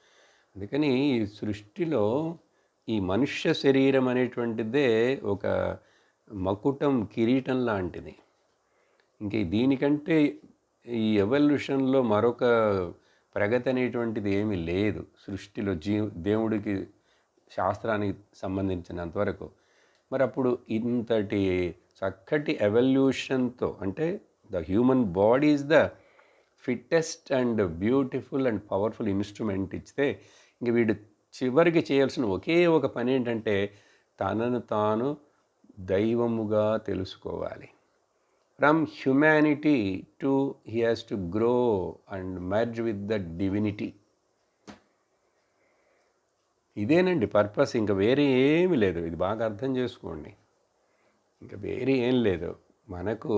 అందుకని ఈ సృష్టిలో ఈ మనుష్య శరీరం అనేటువంటిదే ఒక మకుటం, కిరీటం లాంటిది. ఇంక దీనికంటే ఈ ఎవల్యూషన్లో మరొక ప్రగతి అనేటువంటిది ఏమీ లేదు సృష్టిలో, దేవుడికి శాస్త్రానికి సంబంధించినంతవరకు. మరి అప్పుడు ఇంతటి చక్కటి ఎవల్యూషన్తో, అంటే the human body is the fittest and beautiful and powerful instrument ఇస్తే, ఇంక వీడు చివరికి చేయాల్సిన ఒకే ఒక పని ఏంటంటే తనను తాను దైవముగా తెలుసుకోవాలి. From humanity to he has to grow and merge with the divinity. ఇదేనండి పర్పస్, ఇంకా వేరే ఏమి లేదు. ఇది బాగా అర్థం చేసుకోండి, ఇంకా వేరే ఏం లేదు. మనకు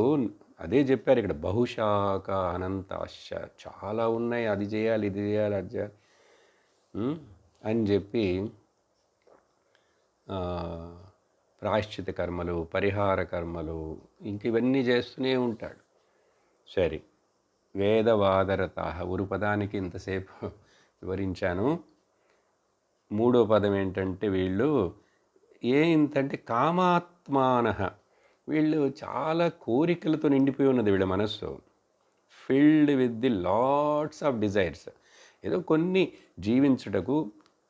అదే చెప్పారు ఇక్కడ, బహుశాఖ అనంతాశ, చాలా ఉన్నాయి, అది చేయాలి, ఇది చేయాలి, అది చేయాలి అని చెప్పి ప్రాయశ్చిత కర్మలు, పరిహార కర్మలు, ఇంక ఇవన్నీ చేస్తూనే ఉంటాడు. సరే, వేదవాదరత ఒక పదానికి ఇంతసేపు వివరించాను. మూడో పదం ఏంటంటే వీళ్ళు ఇంతంటే కామాత్మాన, వీళ్ళు చాలా కోరికలతో నిండిపోయి ఉన్నది వీళ్ళ మనస్సు, filled with the lots of desires. ఏదో కొన్ని జీవించుటకు,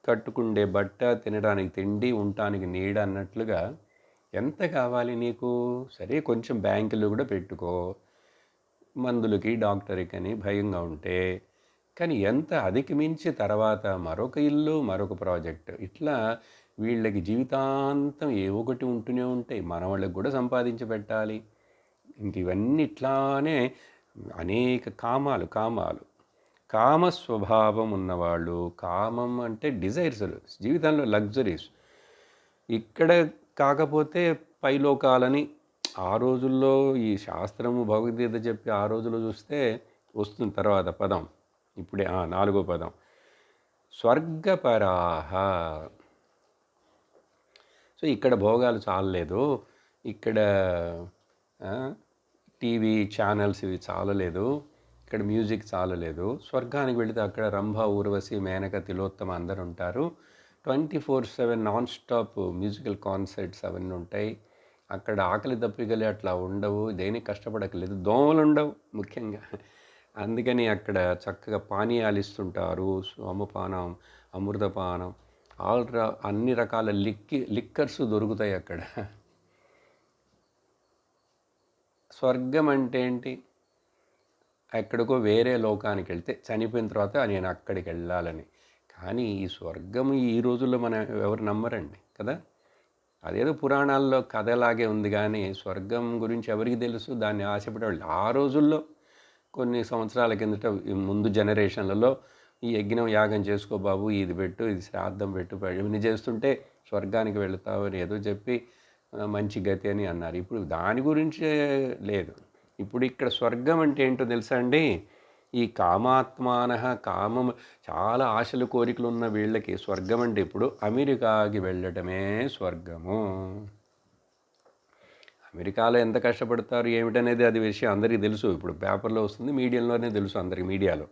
కట్టుకుండే బట్ట, తినడానికి తిండి, ఉండటానికి నీడ అన్నట్లుగా ఎంత కావాలి నీకు? సరే కొంచెం బ్యాంకులు కూడా పెట్టుకో, మందులకి, డాక్టర్కి అని భయంగా ఉంటే. కానీ ఎంత అధిక మించి తర్వాత మరొక ఇల్లు, మరొక ప్రాజెక్ట్, ఇట్లా వీళ్ళకి జీవితాంతం ఒకటి ఉంటూనే ఉంటాయి. మన వాళ్ళకి కూడా సంపాదించి పెట్టాలి. ఇంక ఇవన్నీ ఇట్లానే అనేక కామాలు. కామ స్వభావం ఉన్నవాళ్ళు, కామం అంటే డిజైర్స్, జీవితంలో లగ్జరీస్. ఇక్కడ కాకపోతే పైలోకాలని ఆ రోజుల్లో ఈ శాస్త్రము భగవద్గీత చెప్పి ఆ రోజుల్లో చూస్తే వస్తుంది తర్వాత పదం. ఇప్పుడే నాలుగో పదం, స్వర్గపరాహ. సో ఇక్కడ భోగాలు చాలలేదు, ఇక్కడ టీవీ ఛానల్స్ ఇవి చాలలేదు, ఇక్కడ మ్యూజిక్ చాలలేదు. స్వర్గానికి వెళితే అక్కడ రంభ, ఊర్వశి, మేనక, తిలోత్తమ అందరు ఉంటారు. 24/7 నాన్ స్టాప్ మ్యూజికల్ కాన్సర్ట్స్ అవన్నీ ఉంటాయి. అక్కడ ఆకలి దప్పికలు అట్లా ఉండవు, దేనికి కష్టపడక్కర్లేదు, దోమలు ఉండవు ముఖ్యంగా. అందుకని అక్కడ చక్కగా పానీయాలు ఇస్తుంటారు, సోమపానం, అమృతపానం, అన్ని రకాల లిక్కర్స్ దొరుకుతాయి అక్కడ. స్వర్గం అంటే ఏంటి? ఎక్కడికో వేరే లోకానికి వెళ్తే చనిపోయిన తర్వాత నేను అక్కడికి వెళ్ళాలని. కానీ ఈ స్వర్గం ఈ రోజుల్లో మనం ఎవరు నమ్మరండి కదా. అదేదో పురాణాల్లో కథలాగే ఉంది, కానీ స్వర్గం గురించి ఎవరికి తెలుసు? దాన్ని ఆశపడేవాళ్ళు ఆ రోజుల్లో కొన్ని సంవత్సరాల కిందట ముందు జనరేషన్లలో ఈ యజ్ఞం యాగం చేసుకో బాబు, ఇది పెట్టు, ఇది శ్రాద్ధం పెట్టు, ఇవన్నీ చేస్తుంటే స్వర్గానికి వెళుతావు అని ఏదో చెప్పి మంచి గతి అని అన్నారు. ఇప్పుడు దాని గురించే లేదు. ఇప్పుడు ఇక్కడ స్వర్గం అంటే ఏంటో తెలుసా అండి? ఈ కామాత్మాన, కామం, చాలా ఆశలు కోరికలు ఉన్న వీళ్ళకి స్వర్గం అంటే ఇప్పుడు అమెరికాకి వెళ్ళటమే స్వర్గము. అమెరికాలో ఎంత కష్టపడతారు ఏమిటనేది అది విషయం అందరికీ తెలుసు. ఇప్పుడు పేపర్లో వస్తుంది, మీడియాలోనే తెలుసు అందరికి, మీడియాలో.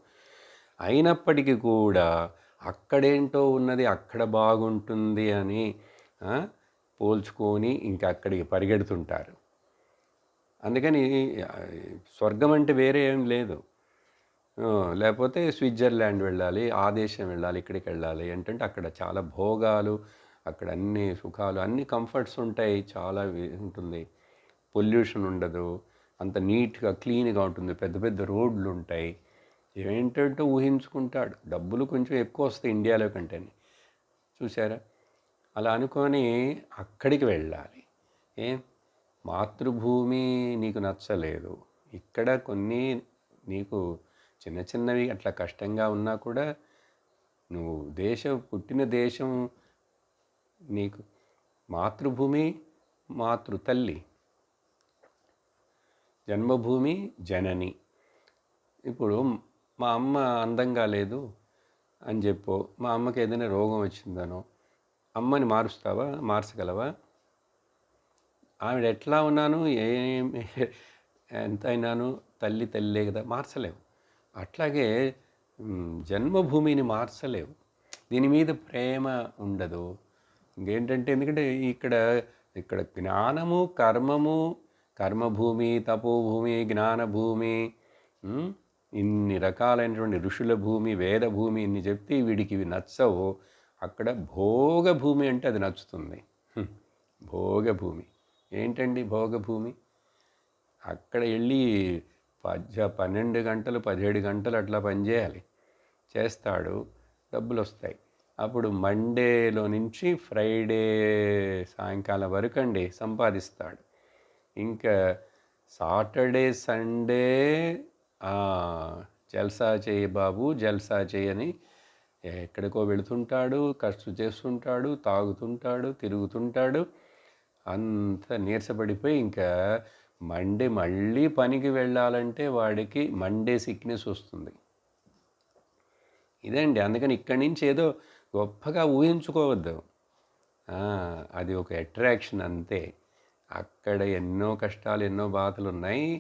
అయినప్పటికీ కూడా అక్కడేంటో ఉన్నది అక్కడ బాగుంటుంది అని పోల్చుకొని ఇంకా అక్కడికి పరిగెడుతుంటారు. అందుకని స్వర్గం అంటే వేరే ఏం లేదు. లేకపోతే స్విట్జర్లాండ్ వెళ్ళాలి, ఆ దేశం వెళ్ళాలి, ఇక్కడికి వెళ్ళాలి ఏంటంటే అక్కడ చాలా భోగాలు, అక్కడ అన్ని సుఖాలు, అన్ని కంఫర్ట్స్ ఉంటాయి, చాలా ఉంటుంది, పొల్యూషన్ ఉండదు, అంత నీట్గా క్లీన్గా ఉంటుంది, పెద్ద పెద్ద రోడ్లు ఉంటాయి. ఏంటంటే ఊహించుకుంటాడు, డబ్బులు కొంచెం ఎక్కువ వస్తాయి ఇండియాలో కంటేనే. చూసారా? అలా అనుకొని అక్కడికి వెళ్ళాలి. మాతృభూమి నీకు నచ్చలేదు, ఇక్కడ కొన్ని నీకు చిన్న చిన్నవి అట్లా కష్టంగా ఉన్నా కూడా నువ్వు పుట్టిన దేశం నీకు మాతృభూమి, మాతృతల్లి, జన్మభూమి జనని. ఇప్పుడు మా అమ్మ అందంగా లేదు అని చెప్పు, మా అమ్మకి ఏదైనా రోగం వచ్చిందనో, అమ్మని మారుస్తావా? మార్చగలవా? ఆవిడ ఎట్లా ఉన్నాను, ఎంత అయినాను తల్లి తల్లే కదా, మార్చలేవు. అట్లాగే జన్మభూమిని మార్చలేవు, దీని మీద ప్రేమ ఉండదు. ఇంకేంటంటే ఎందుకంటే ఇక్కడ జ్ఞానము, కర్మము, కర్మభూమి, తపోభూమి, జ్ఞానభూమి, ఇన్ని రకాలైనటువంటి ఋషుల భూమి, వేదభూమి, ఇన్ని చెప్తే వీడికి ఇవి నచ్చవు. అక్కడ భోగభూమి అంటే అది నచ్చుతుంది. భోగభూమి ఏంటండి భోగభూమి? అక్కడ వెళ్ళి 12 గంటలు 17 గంటలు అట్లా పనిచేయాలి, చేస్తాడు, డబ్బులు వస్తాయి. అప్పుడు మండేలో నుంచి ఫ్రైడే సాయంకాలం వరకు అండి సంపాదిస్తాడు. ఇంకా సాటర్డే సండే జల్సా చేయి బాబు, జల్సా చేయని ఎక్కడికో వెళుతుంటాడు, ఖర్చు చేస్తుంటాడు, తాగుతుంటాడు, తిరుగుతుంటాడు, అంత నీరసపడిపోయి ఇంకా మండే మళ్ళీ పనికి వెళ్ళాలంటే వాడికి మండే సిక్నెస్ వస్తుంది. ఇదండి. అందుకని ఇక్కడి నుంచి ఏదో గొప్పగా ఊహించుకోవద్దు, అది ఒక అట్రాక్షన్ అంతే. అక్కడ ఎన్నో కష్టాలు, ఎన్నో బాధలు ఉన్నాయి.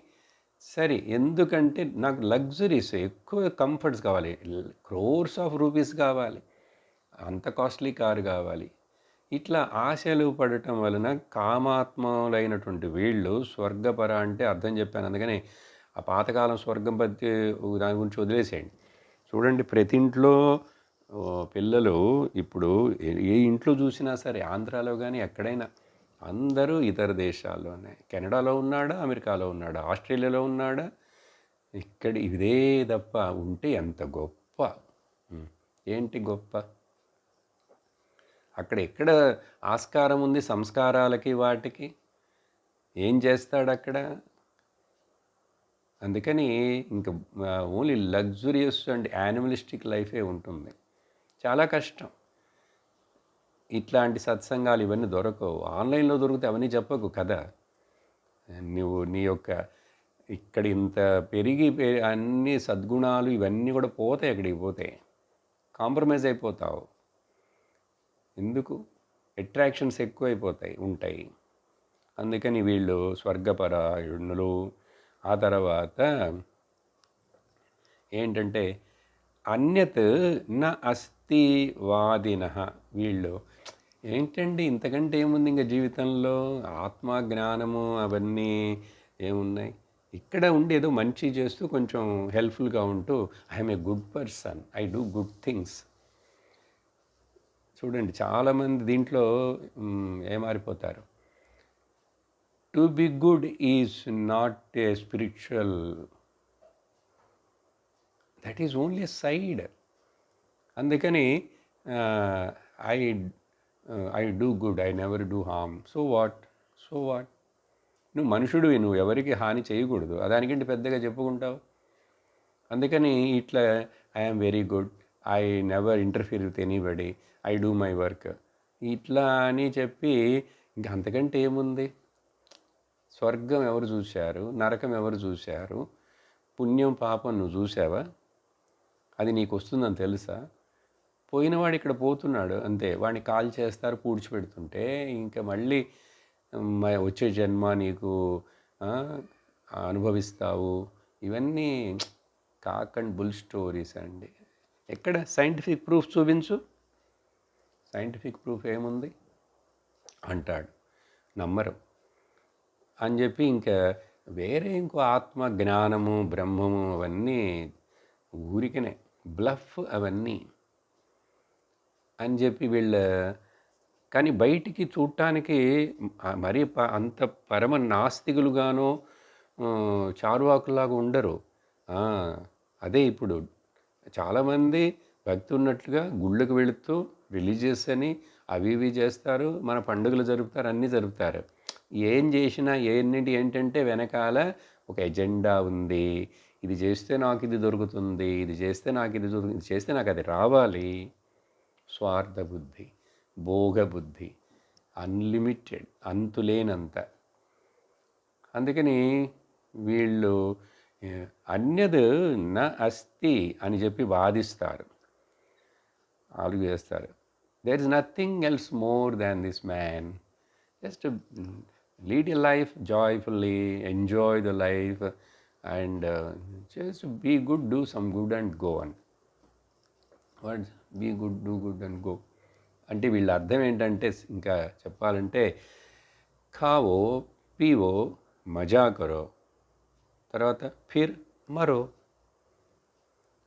సరే, ఎందుకంటే నాకు లగ్జరీస్, ఎక్కువ కంఫర్ట్స్ కావాలి, క్రోర్స్ ఆఫ్ రూపీస్ కావాలి, అంత కాస్ట్లీ కారు కావాలి. ఇట్లా ఆశలు పడటం వలన కామాత్మలైనటువంటి వీళ్ళు స్వర్గపర అంటే అర్థం చెప్పాను. అందుకని ఆ పాతకాలం స్వర్గం పద్ధతి దాని గురించి వదిలేసేయండి. చూడండి, ప్రతి ఇంట్లో పిల్లలు ఇప్పుడు ఏ ఇంట్లో చూసినా సరే, ఆంధ్రాలో కానీ ఎక్కడైనా, అందరూ ఇతర దేశాల్లోనే, కెనడాలో ఉన్నాడా, అమెరికాలో ఉన్నాడా, ఆస్ట్రేలియాలో ఉన్నాడా, ఇక్కడ ఇదే తప్ప ఉంటే ఎంత గొప్ప. ఏంటి గొప్ప? అక్కడ ఎక్కడ ఆస్కారం ఉంది సంస్కారాలకి, వాటికి ఏం చేస్తాడు అక్కడ? అందుకని ఇంకా ఓన్లీ లగ్జూరియస్ అండ్ యానిమలిస్టిక్ లైఫే ఉంటుంది. చాలా కష్టం. ఇట్లాంటి సత్సంగాలు ఇవన్నీ దొరకవు. ఆన్లైన్లో దొరికితే అవన్నీ చెప్పకు కదా. నువ్వు నీ యొక్క ఇక్కడ ఇంత పెరిగి అన్ని సద్గుణాలు ఇవన్నీ కూడా పోతాయి, అక్కడికి పోతే కాంప్రమైజ్ అయిపోతావు. ఎందుకు? అట్రాక్షన్స్ ఎక్కువైపోతాయి ఉంటాయి. అందుకని వీళ్ళు స్వర్గపరాయణులు. ఆ తర్వాత ఏంటంటే అన్యత్ న అస్తి వాదిన, వీళ్ళు ఏంటండి ఇంతకంటే ఏముంది ఇంకా జీవితంలో? ఆత్మ జ్ఞానము అవన్నీ ఏమున్నాయి? ఇక్కడ ఉండి ఏదో మంచి చేస్తూ కొంచెం హెల్ప్ఫుల్గా ఉంటూ I'm a good person, I do good things. చూడండి చాలామంది దీంట్లో ఏమారిపోతారు. To be good is not a spiritual, that is only a side. అందుకని I I do good, I never do harm. So what? So what? నువ్వు మనుషుడివి, నువ్వు ఎవరికి హాని చేయకూడదు, దానికంటే పెద్దగా చెప్పుకుంటావు. అందుకని ఇట్లా I'm very good, I never interfere with anybody, I do my work, ఇట్లా అని చెప్పి ఇంక అంతకంటే ఏముంది? స్వర్గం ఎవరు చూశారు? నరకం ఎవరు చూశారు? పుణ్యం పాపం నువ్వు చూసావా? అది నీకు వస్తుందని తెలుసా? పోయినవాడు ఇక్కడ పోతున్నాడు అంతే, వాడిని కాల్ చేస్తారు పూడ్చిపెడుతుంటే, ఇంకా మళ్ళీ వచ్చే జన్మ నీకు అనుభవిస్తావు. ఇవన్నీ కాక్ అండ్ బుల్ స్టోరీస్ అండి. ఎక్కడ సైంటిఫిక్ ప్రూఫ్ చూపించు. సైంటిఫిక్ ప్రూఫ్ ఏముంది అంటాడు, నమ్మరు అని చెప్పి ఇంకా వేరే ఇంకో ఆత్మ జ్ఞానము బ్రహ్మము అవన్నీ ఊరికనే బ్లఫ్ అవన్నీ అని చెప్పి కానీ బయటికి చూడటానికి మరీ అంత పరమ నాస్తికులుగానో చారువాకులాగా ఉండరు. అదే ఇప్పుడు చాలామంది భక్తి ఉన్నట్లుగా గుళ్ళకు వెళుతూ రిలీజియస్ అని అవి ఇవి చేస్తారు, మన పండుగలు జరుపుతారు, అన్నీ జరుపుతారు. ఏం చేసినా ఏంటంటే వెనకాల ఒక ఎజెండా ఉంది. ఇది చేస్తే నాకు ఇది దొరుకుతుంది, ఇది చేస్తే నాకు ఇది దొరుకుతుంది, ఇది చేస్తే నాకు అది రావాలి. స్వార్థ బుద్ధి, భోగ బుద్ధి, అన్లిమిటెడ్, అంతులేనంత. అందుకని వీళ్ళు అన్యద్ న అస్తి అని చెప్పి వాదిస్తారు, ఆర్గ్యూ చేస్తారు. There is nothing else more than this man. Just lead a life joyfully, enjoy the life and just be good, do some good and go అని. What be good, do good and go అంటే వీళ్ళ అర్థం ఏంటంటే, ఇంకా చెప్పాలంటే Khao PO మజా కరో, తర్వాత ఫిర్ మరో.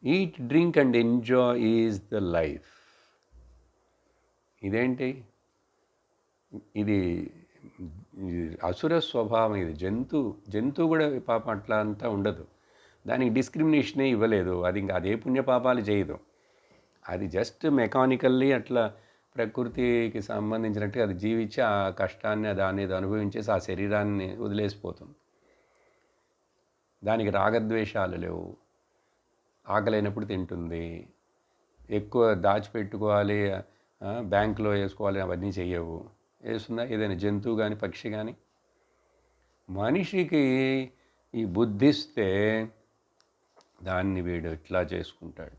Eat drink and enjoy is the life. ఇదేంటి? ఇది అసుర స్వభావం. ఇది జంతువు కూడా పాపం అట్లా అంతా ఉండదు. దానికి డిస్క్రిమినేషనే ఇవ్వలేదు. అది ఇంకా అదే పుణ్యపాపాలు చేయదు. అది జస్ట్ మెకానికల్లీ అట్లా ప్రకృతికి సంబంధించినట్టుగా అది జీవించి ఆ కష్టాన్ని దాన్ని అనుభవించేసి ఆ శరీరాన్ని వదిలేసిపోతుంది. దానికి రాగద్వేషాలు లేవు. ఆకలైనప్పుడు తింటుంది. ఎక్కువ దాచిపెట్టుకోవాలి, బ్యాంకులో వేసుకోవాలి, అవన్నీ చెయ్యవు. వేస్తుందా ఏదైనా జంతువు కానీ పక్షి కానీ? మనిషికి ఈ బుద్ధిస్తే దాన్ని వీడు ఇట్లా చేసుకుంటాడు.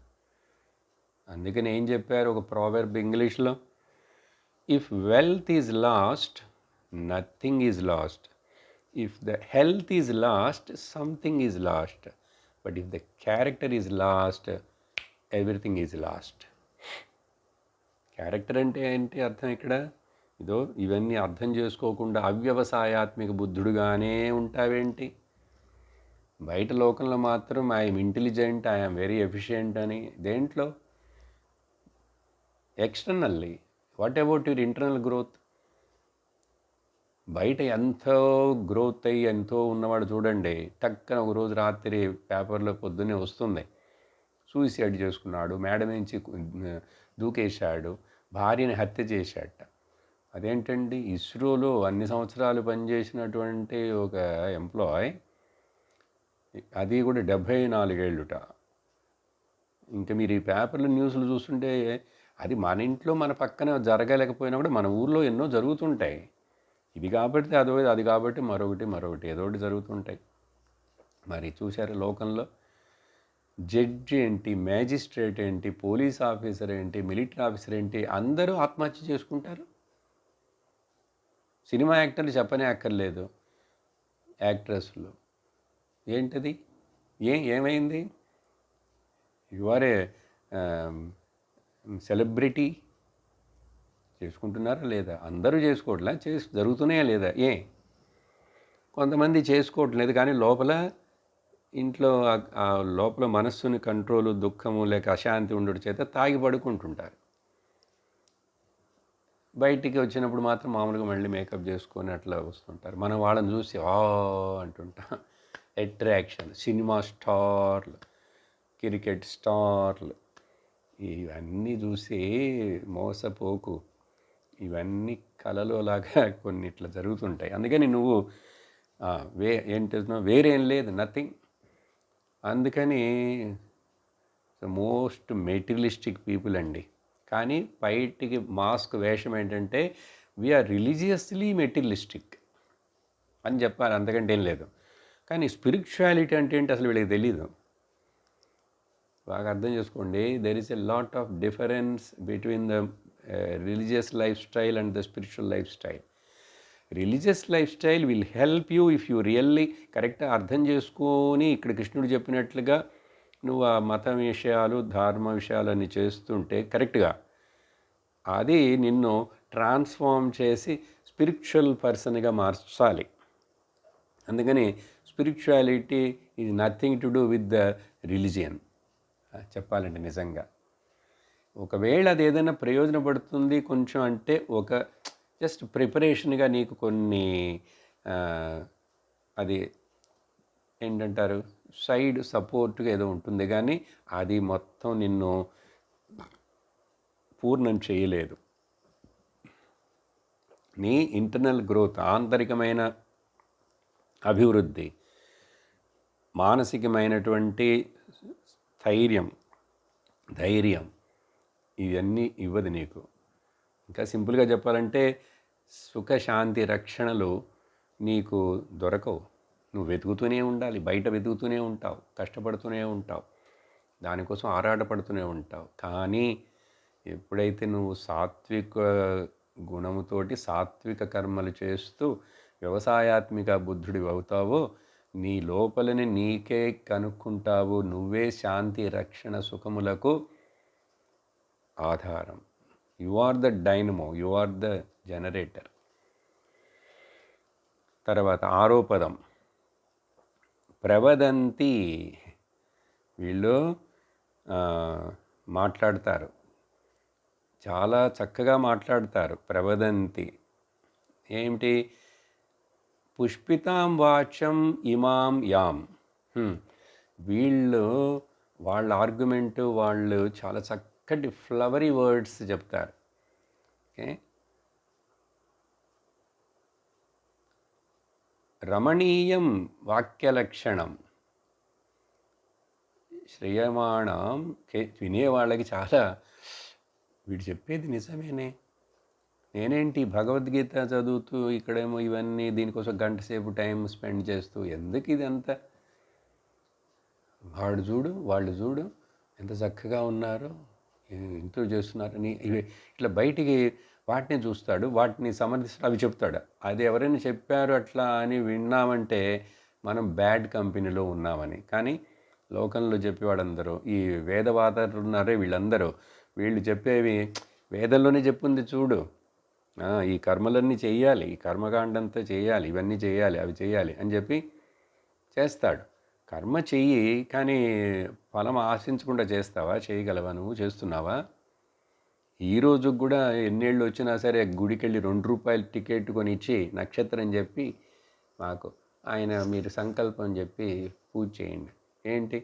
అందుకని ఏం చెప్పారు ఒక ప్రావర్బ్ ఇంగ్లీష్లో? If wealth is lost, nothing is lost. If the health is lost, something is lost. But if the character is lost, everything is lost. Character అంటే ఏంటి అర్థం ఇక్కడ? ఇదో ఇవన్నీ అర్థం చేసుకోకుండా అవ్యవసాయాత్మిక బుద్ధుడుగానే ఉంటావేంటి? బయట లోకంలో మాత్రం I'm intelligent, I'm very efficient అని. దేంట్లో? Externally. What about your internal growth? బయట ఎంతో గ్రోత్ అయ్యి ఎంతో ఉన్నవాడు చూడండి, టక్కన ఒకరోజు రాత్రి పేపర్లో పొద్దున్నే వస్తుంది, సూసైడ్ చేసుకున్నాడు, మేడ నుంచి దూకేశాడు, భార్యని హత్య చేశాట. అదేంటండి? ఇస్రోలో అన్ని సంవత్సరాలు పనిచేసినటువంటి ఒక ఎంప్లాయ్, అది కూడా 74 ఏళ్ళుట. ఇంకా మీరు ఈ పేపర్లు న్యూస్లు చూస్తుంటే అది మన ఇంట్లో మన పక్కన జరగలేకపోయినా కూడా మన ఊర్లో ఎన్నో జరుగుతుంటాయి. ఇది కాబట్టి అదో, అది కాబట్టి మరొకటి ఏదో ఒకటి జరుగుతుంటాయి. మరి చూశారు లోకంలో జడ్జి ఏంటి, మ్యాజిస్ట్రేట్ ఏంటి, పోలీస్ ఆఫీసర్ ఏంటి, మిలిటరీ ఆఫీసర్ ఏంటి, అందరూ ఆత్మహత్య చేసుకుంటారు. సినిమా యాక్టర్లు చెప్పనే అక్కర్లేదు, యాక్ట్రెస్లు. ఏంటది? ఏమైంది? యు ఆర్ ఏ సెలబ్రిటీ, చేసుకుంటున్నారా లేదా? అందరూ చేసుకోవట్లా, జరుగుతున్నాయా లేదా? కొంతమంది చేసుకోవట్లేదు, కానీ లోపల ఇంట్లో ఆ లోపల మనస్సుని కంట్రోలు, దుఃఖము లేక అశాంతి ఉండడం చేత తాగి పడుకుంటుంటారు. బయటికి వచ్చినప్పుడు మాత్రం మామూలుగా మళ్ళీ మేకప్ చేసుకొని అట్లా వస్తుంటారు. మనం వాళ్ళని చూసి అంటుంటాం. అట్రాక్షన్, సినిమా స్టార్లు, క్రికెట్ స్టార్లు, ఇవన్నీ చూసి మోసపోకు. ఇవన్నీ కలలో లాగా కొన్ని ఇట్లా జరుగుతుంటాయి. అందుకని నువ్వు వేరేం లేదు, నథింగ్. అందుకని మోస్ట్ మెటీరియలిస్టిక్ పీపుల్ అండి. కానీ బయటికి మాస్క్ వేషం ఏంటంటే వీఆర్ రిలీజియస్లీ మెటీరియలిస్టిక్ అని చెప్పాలి, అంతకంటే ఏం లేదు. కానీ స్పిరిచువాలిటీ అంటే ఏంటి అసలు వీళ్ళకి తెలీదు. బాగా అర్థం చేసుకోండి, there is a lot of difference between the religious life style and the spiritual life style. Religious life style will help you if you really కరెక్ట్గా అర్థం చేసుకొని ఇక్కడ కృష్ణుడు చెప్పినట్లుగా నువ్వు ఆ మత విషయాలు, ధర్మ విషయాలన్నీ చేస్తుంటే కరెక్ట్గా అది నిన్ను ట్రాన్స్ఫార్మ్ చేసి స్పిరిచువల్ పర్సన్గా మార్చాలి. అందుకని spirituality is nothing to do with the religion. చెప్పాలంటే నిజంగా ఒకవేళ అది ఏదైనా ప్రయోజనపడుతుంది కొంచెం అంటే ఒక జస్ట్ ప్రిపరేషన్గా నీకు కొన్ని అది ఏంటంటారు సైడ్ సపోర్ట్గా ఏదో ఉంటుంది, కానీ అది మొత్తం నిన్ను పూర్ణం చేయలేదు. నీ ఇంటర్నల్ గ్రోత్, ఆంతరికమైన అభివృద్ధి, మానసికమైనటువంటి ధైర్యం ఇవన్నీ ఇవ్వదు నీకు. ఇంకా సింపుల్గా చెప్పాలంటే సుఖశాంతి రక్షణలు నీకు దొరకవు. నువ్వు వెతుకుతూనే ఉండాలి, బయట వెతుకుతూనే ఉంటావు, కష్టపడుతూనే ఉంటావు, దానికోసం ఆరాటపడుతూనే ఉంటావు. కానీ ఎప్పుడైతే నువ్వు సాత్విక గుణముతోటి సాత్విక కర్మలు చేస్తూ వ్యవసాయాత్మిక బుద్ధుడి అవుతావో, నీ లోపలని నీకే కనుక్కుంటావు. నువ్వే శాంతి, రక్షణ, సుఖములకు ఆధారం. You are the dynamo, you are the generator. తర్వాత 6వ పదం ప్రవదంతి. వీళ్ళు మాట్లాడతారు, చాలా చక్కగా మాట్లాడతారు. ప్రవదంతి ఏమిటి? పుష్పితాం వాచం ఇమాం యాం. వీళ్ళు వాళ్ళ ఆర్గ్యుమెంటు, వాళ్ళు చాలా చక్కటి ఫ్లవరీ వర్డ్స్ చెప్తారు. ఓకే, రమణీయం వాక్యలక్షణం శ్రేయమాణం. వినేవాళ్ళకి చాలా వీడు చెప్పేది నిజమేనే, నేనేంటి భగవద్గీత చదువుతూ ఇక్కడేమో ఇవన్నీ దీనికోసం గంట సేపు టైం స్పెండ్ చేస్తూ ఎందుకు ఇదంతా? వాడు చూడు, వాళ్ళు చూడు ఎంత చక్కగా ఉన్నారో, ఎంతో చేస్తున్నారని ఇవి ఇట్లా బయటికి వాటిని చూస్తాడు, వాటిని సమర్థిస్తాడు, అవి చెప్తాడు. అది ఎవరైనా చెప్పారు అట్లా అని విన్నామంటే మనం బ్యాడ్ కంపెనీలో ఉన్నామని. కానీ లోకంలో చెప్పేవాడందరూ ఈ వేదవాదాలు ఉన్నారే వీళ్ళందరూ, వీళ్ళు చెప్పేవి వేదంలోనే చెప్పుంది చూడు, ఈ కర్మలన్నీ చేయాలి, ఈ కర్మకాండంతా చేయాలి, ఇవన్నీ చేయాలి, అవి చేయాలి అని చెప్పి చేస్తాడు. కర్మ చెయ్యి, కానీ ఫలం ఆశించకుండా చేస్తావా? చేయగలవా? నువ్వు చేస్తున్నావా? ఈరోజు కూడా ఎన్నేళ్ళు వచ్చినా సరే గుడికి వెళ్ళి ₹2 టికెట్ కొని ఇచ్చి నక్షత్రం చెప్పి మాకు ఆయన మీరు సంకల్పం చెప్పి పూజ చేయండి. ఏంటి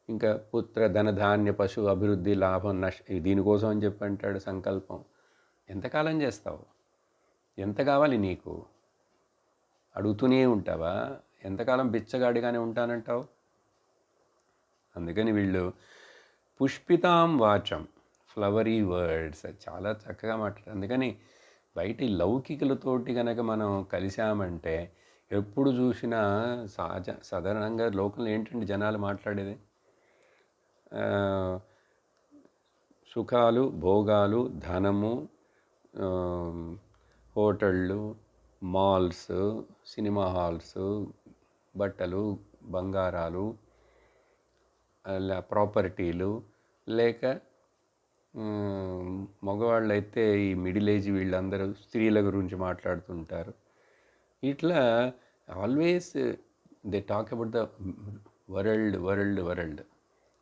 ఇంకా పుత్ర ధనధాన్య పశు అభివృద్ధి లాభం దీనికోసం అని చెప్పి అంటాడు సంకల్పం. ఎంతకాలం చేస్తావు? ఎంత కావాలి నీకు? అడుగుతూనే ఉంటావా? ఎంతకాలం బిచ్చగాడిగానే ఉంటానంటావు? అందుకని వీళ్ళు పుష్పితాం వాచం, ఫ్లవరీ వర్డ్స్ చాలా చక్కగా మాట్లాడారు. అందుకని బయటి లౌకికులతోటి కనుక మనం కలిసామంటే ఎప్పుడు చూసినా సాధారణంగా లోకంలో ఏంటంటే జనాలు మాట్లాడేది సుఖాలు, భోగాలు, ధనము, హోటళ్ళు, మాల్స్, సినిమా హాల్స్, బట్టలు, బంగారాలు, ప్రాపర్టీలు, లేక మగవాళ్ళైతే ఈ మిడిల్ ఏజ్ వీళ్ళందరూ స్త్రీల గురించి మాట్లాడుతుంటారు. ఇట్లా always they talk about the world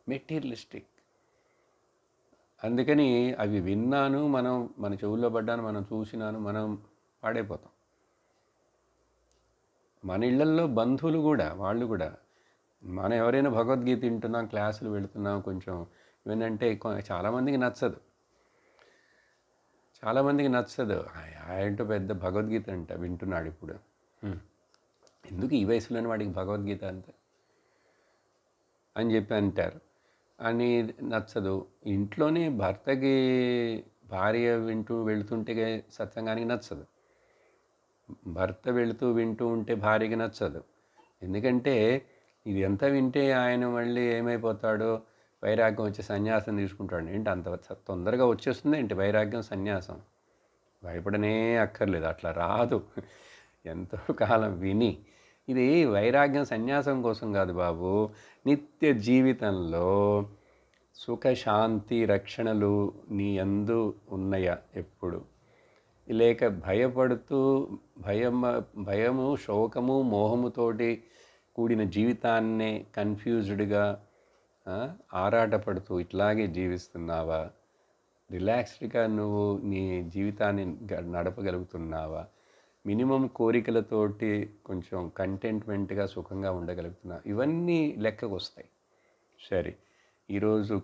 materialistic. అందుకని అవి విన్నాను, మనం మన చెవుల్లో పడ్డాను, మనం చూసినాను, మనం పాడైపోతాం. మన ఇళ్లల్లో బంధువులు కూడా, వాళ్ళు కూడా మనం ఎవరైనా భగవద్గీత వింటున్నాం, క్లాసులు వెళుతున్నాం, కొంచెం ఏమంటే చాలామందికి నచ్చదు. చాలామందికి నచ్చదు. ఏంటో పెద్ద భగవద్గీత అంట వింటున్నాడు ఇప్పుడు. ఎందుకు ఈ వయసులోని వాడికి భగవద్గీత అంత అని చెప్పి అంటారు. అని నచ్చదు. ఇంట్లోనే భర్తకి భార్య వెళుతుంటే సత్సంగానికి నచ్చదు. భర్త వింటూ ఉంటే భార్యకి నచ్చదు. ఎందుకంటే ఇది ఎంత వింటే ఆయన మళ్ళీ ఏమైపోతాడో, వైరాగ్యం వచ్చి సన్యాసం తీసుకుంటాడు. ఏంటి అంత తొందరగా వచ్చేస్తుంది ఏంటి వైరాగ్యం, సన్యాసం? భయపడనే అక్కర్లేదు, అట్లా రాదు. ఎంతో కాలం విని, ఇది వైరాగ్యం సన్యాసం కోసం కాదు బాబు. నిత్య జీవితంలో సుఖశాంతి రక్షణలు నీ యందు ఉన్నాయా ఎప్పుడు? లేక భయపడుతూ భయము, శోకము, మోహముతోటి కూడిన జీవితాన్నే కన్ఫ్యూజ్డ్గా ఆరాటపడుతూ ఇట్లాగే జీవిస్తున్నావా? రిలాక్స్డ్గా నువ్వు నీ జీవితాన్ని నడపగలుగుతున్నావా? మినిమం కోరికలతోటి కొంచెం కంటెంట్మెంట్గా సుఖంగా ఉండగలుగుతున్నావా? ఇవన్నీ లెక్కకు వస్తాయి. సరే, ఈరోజు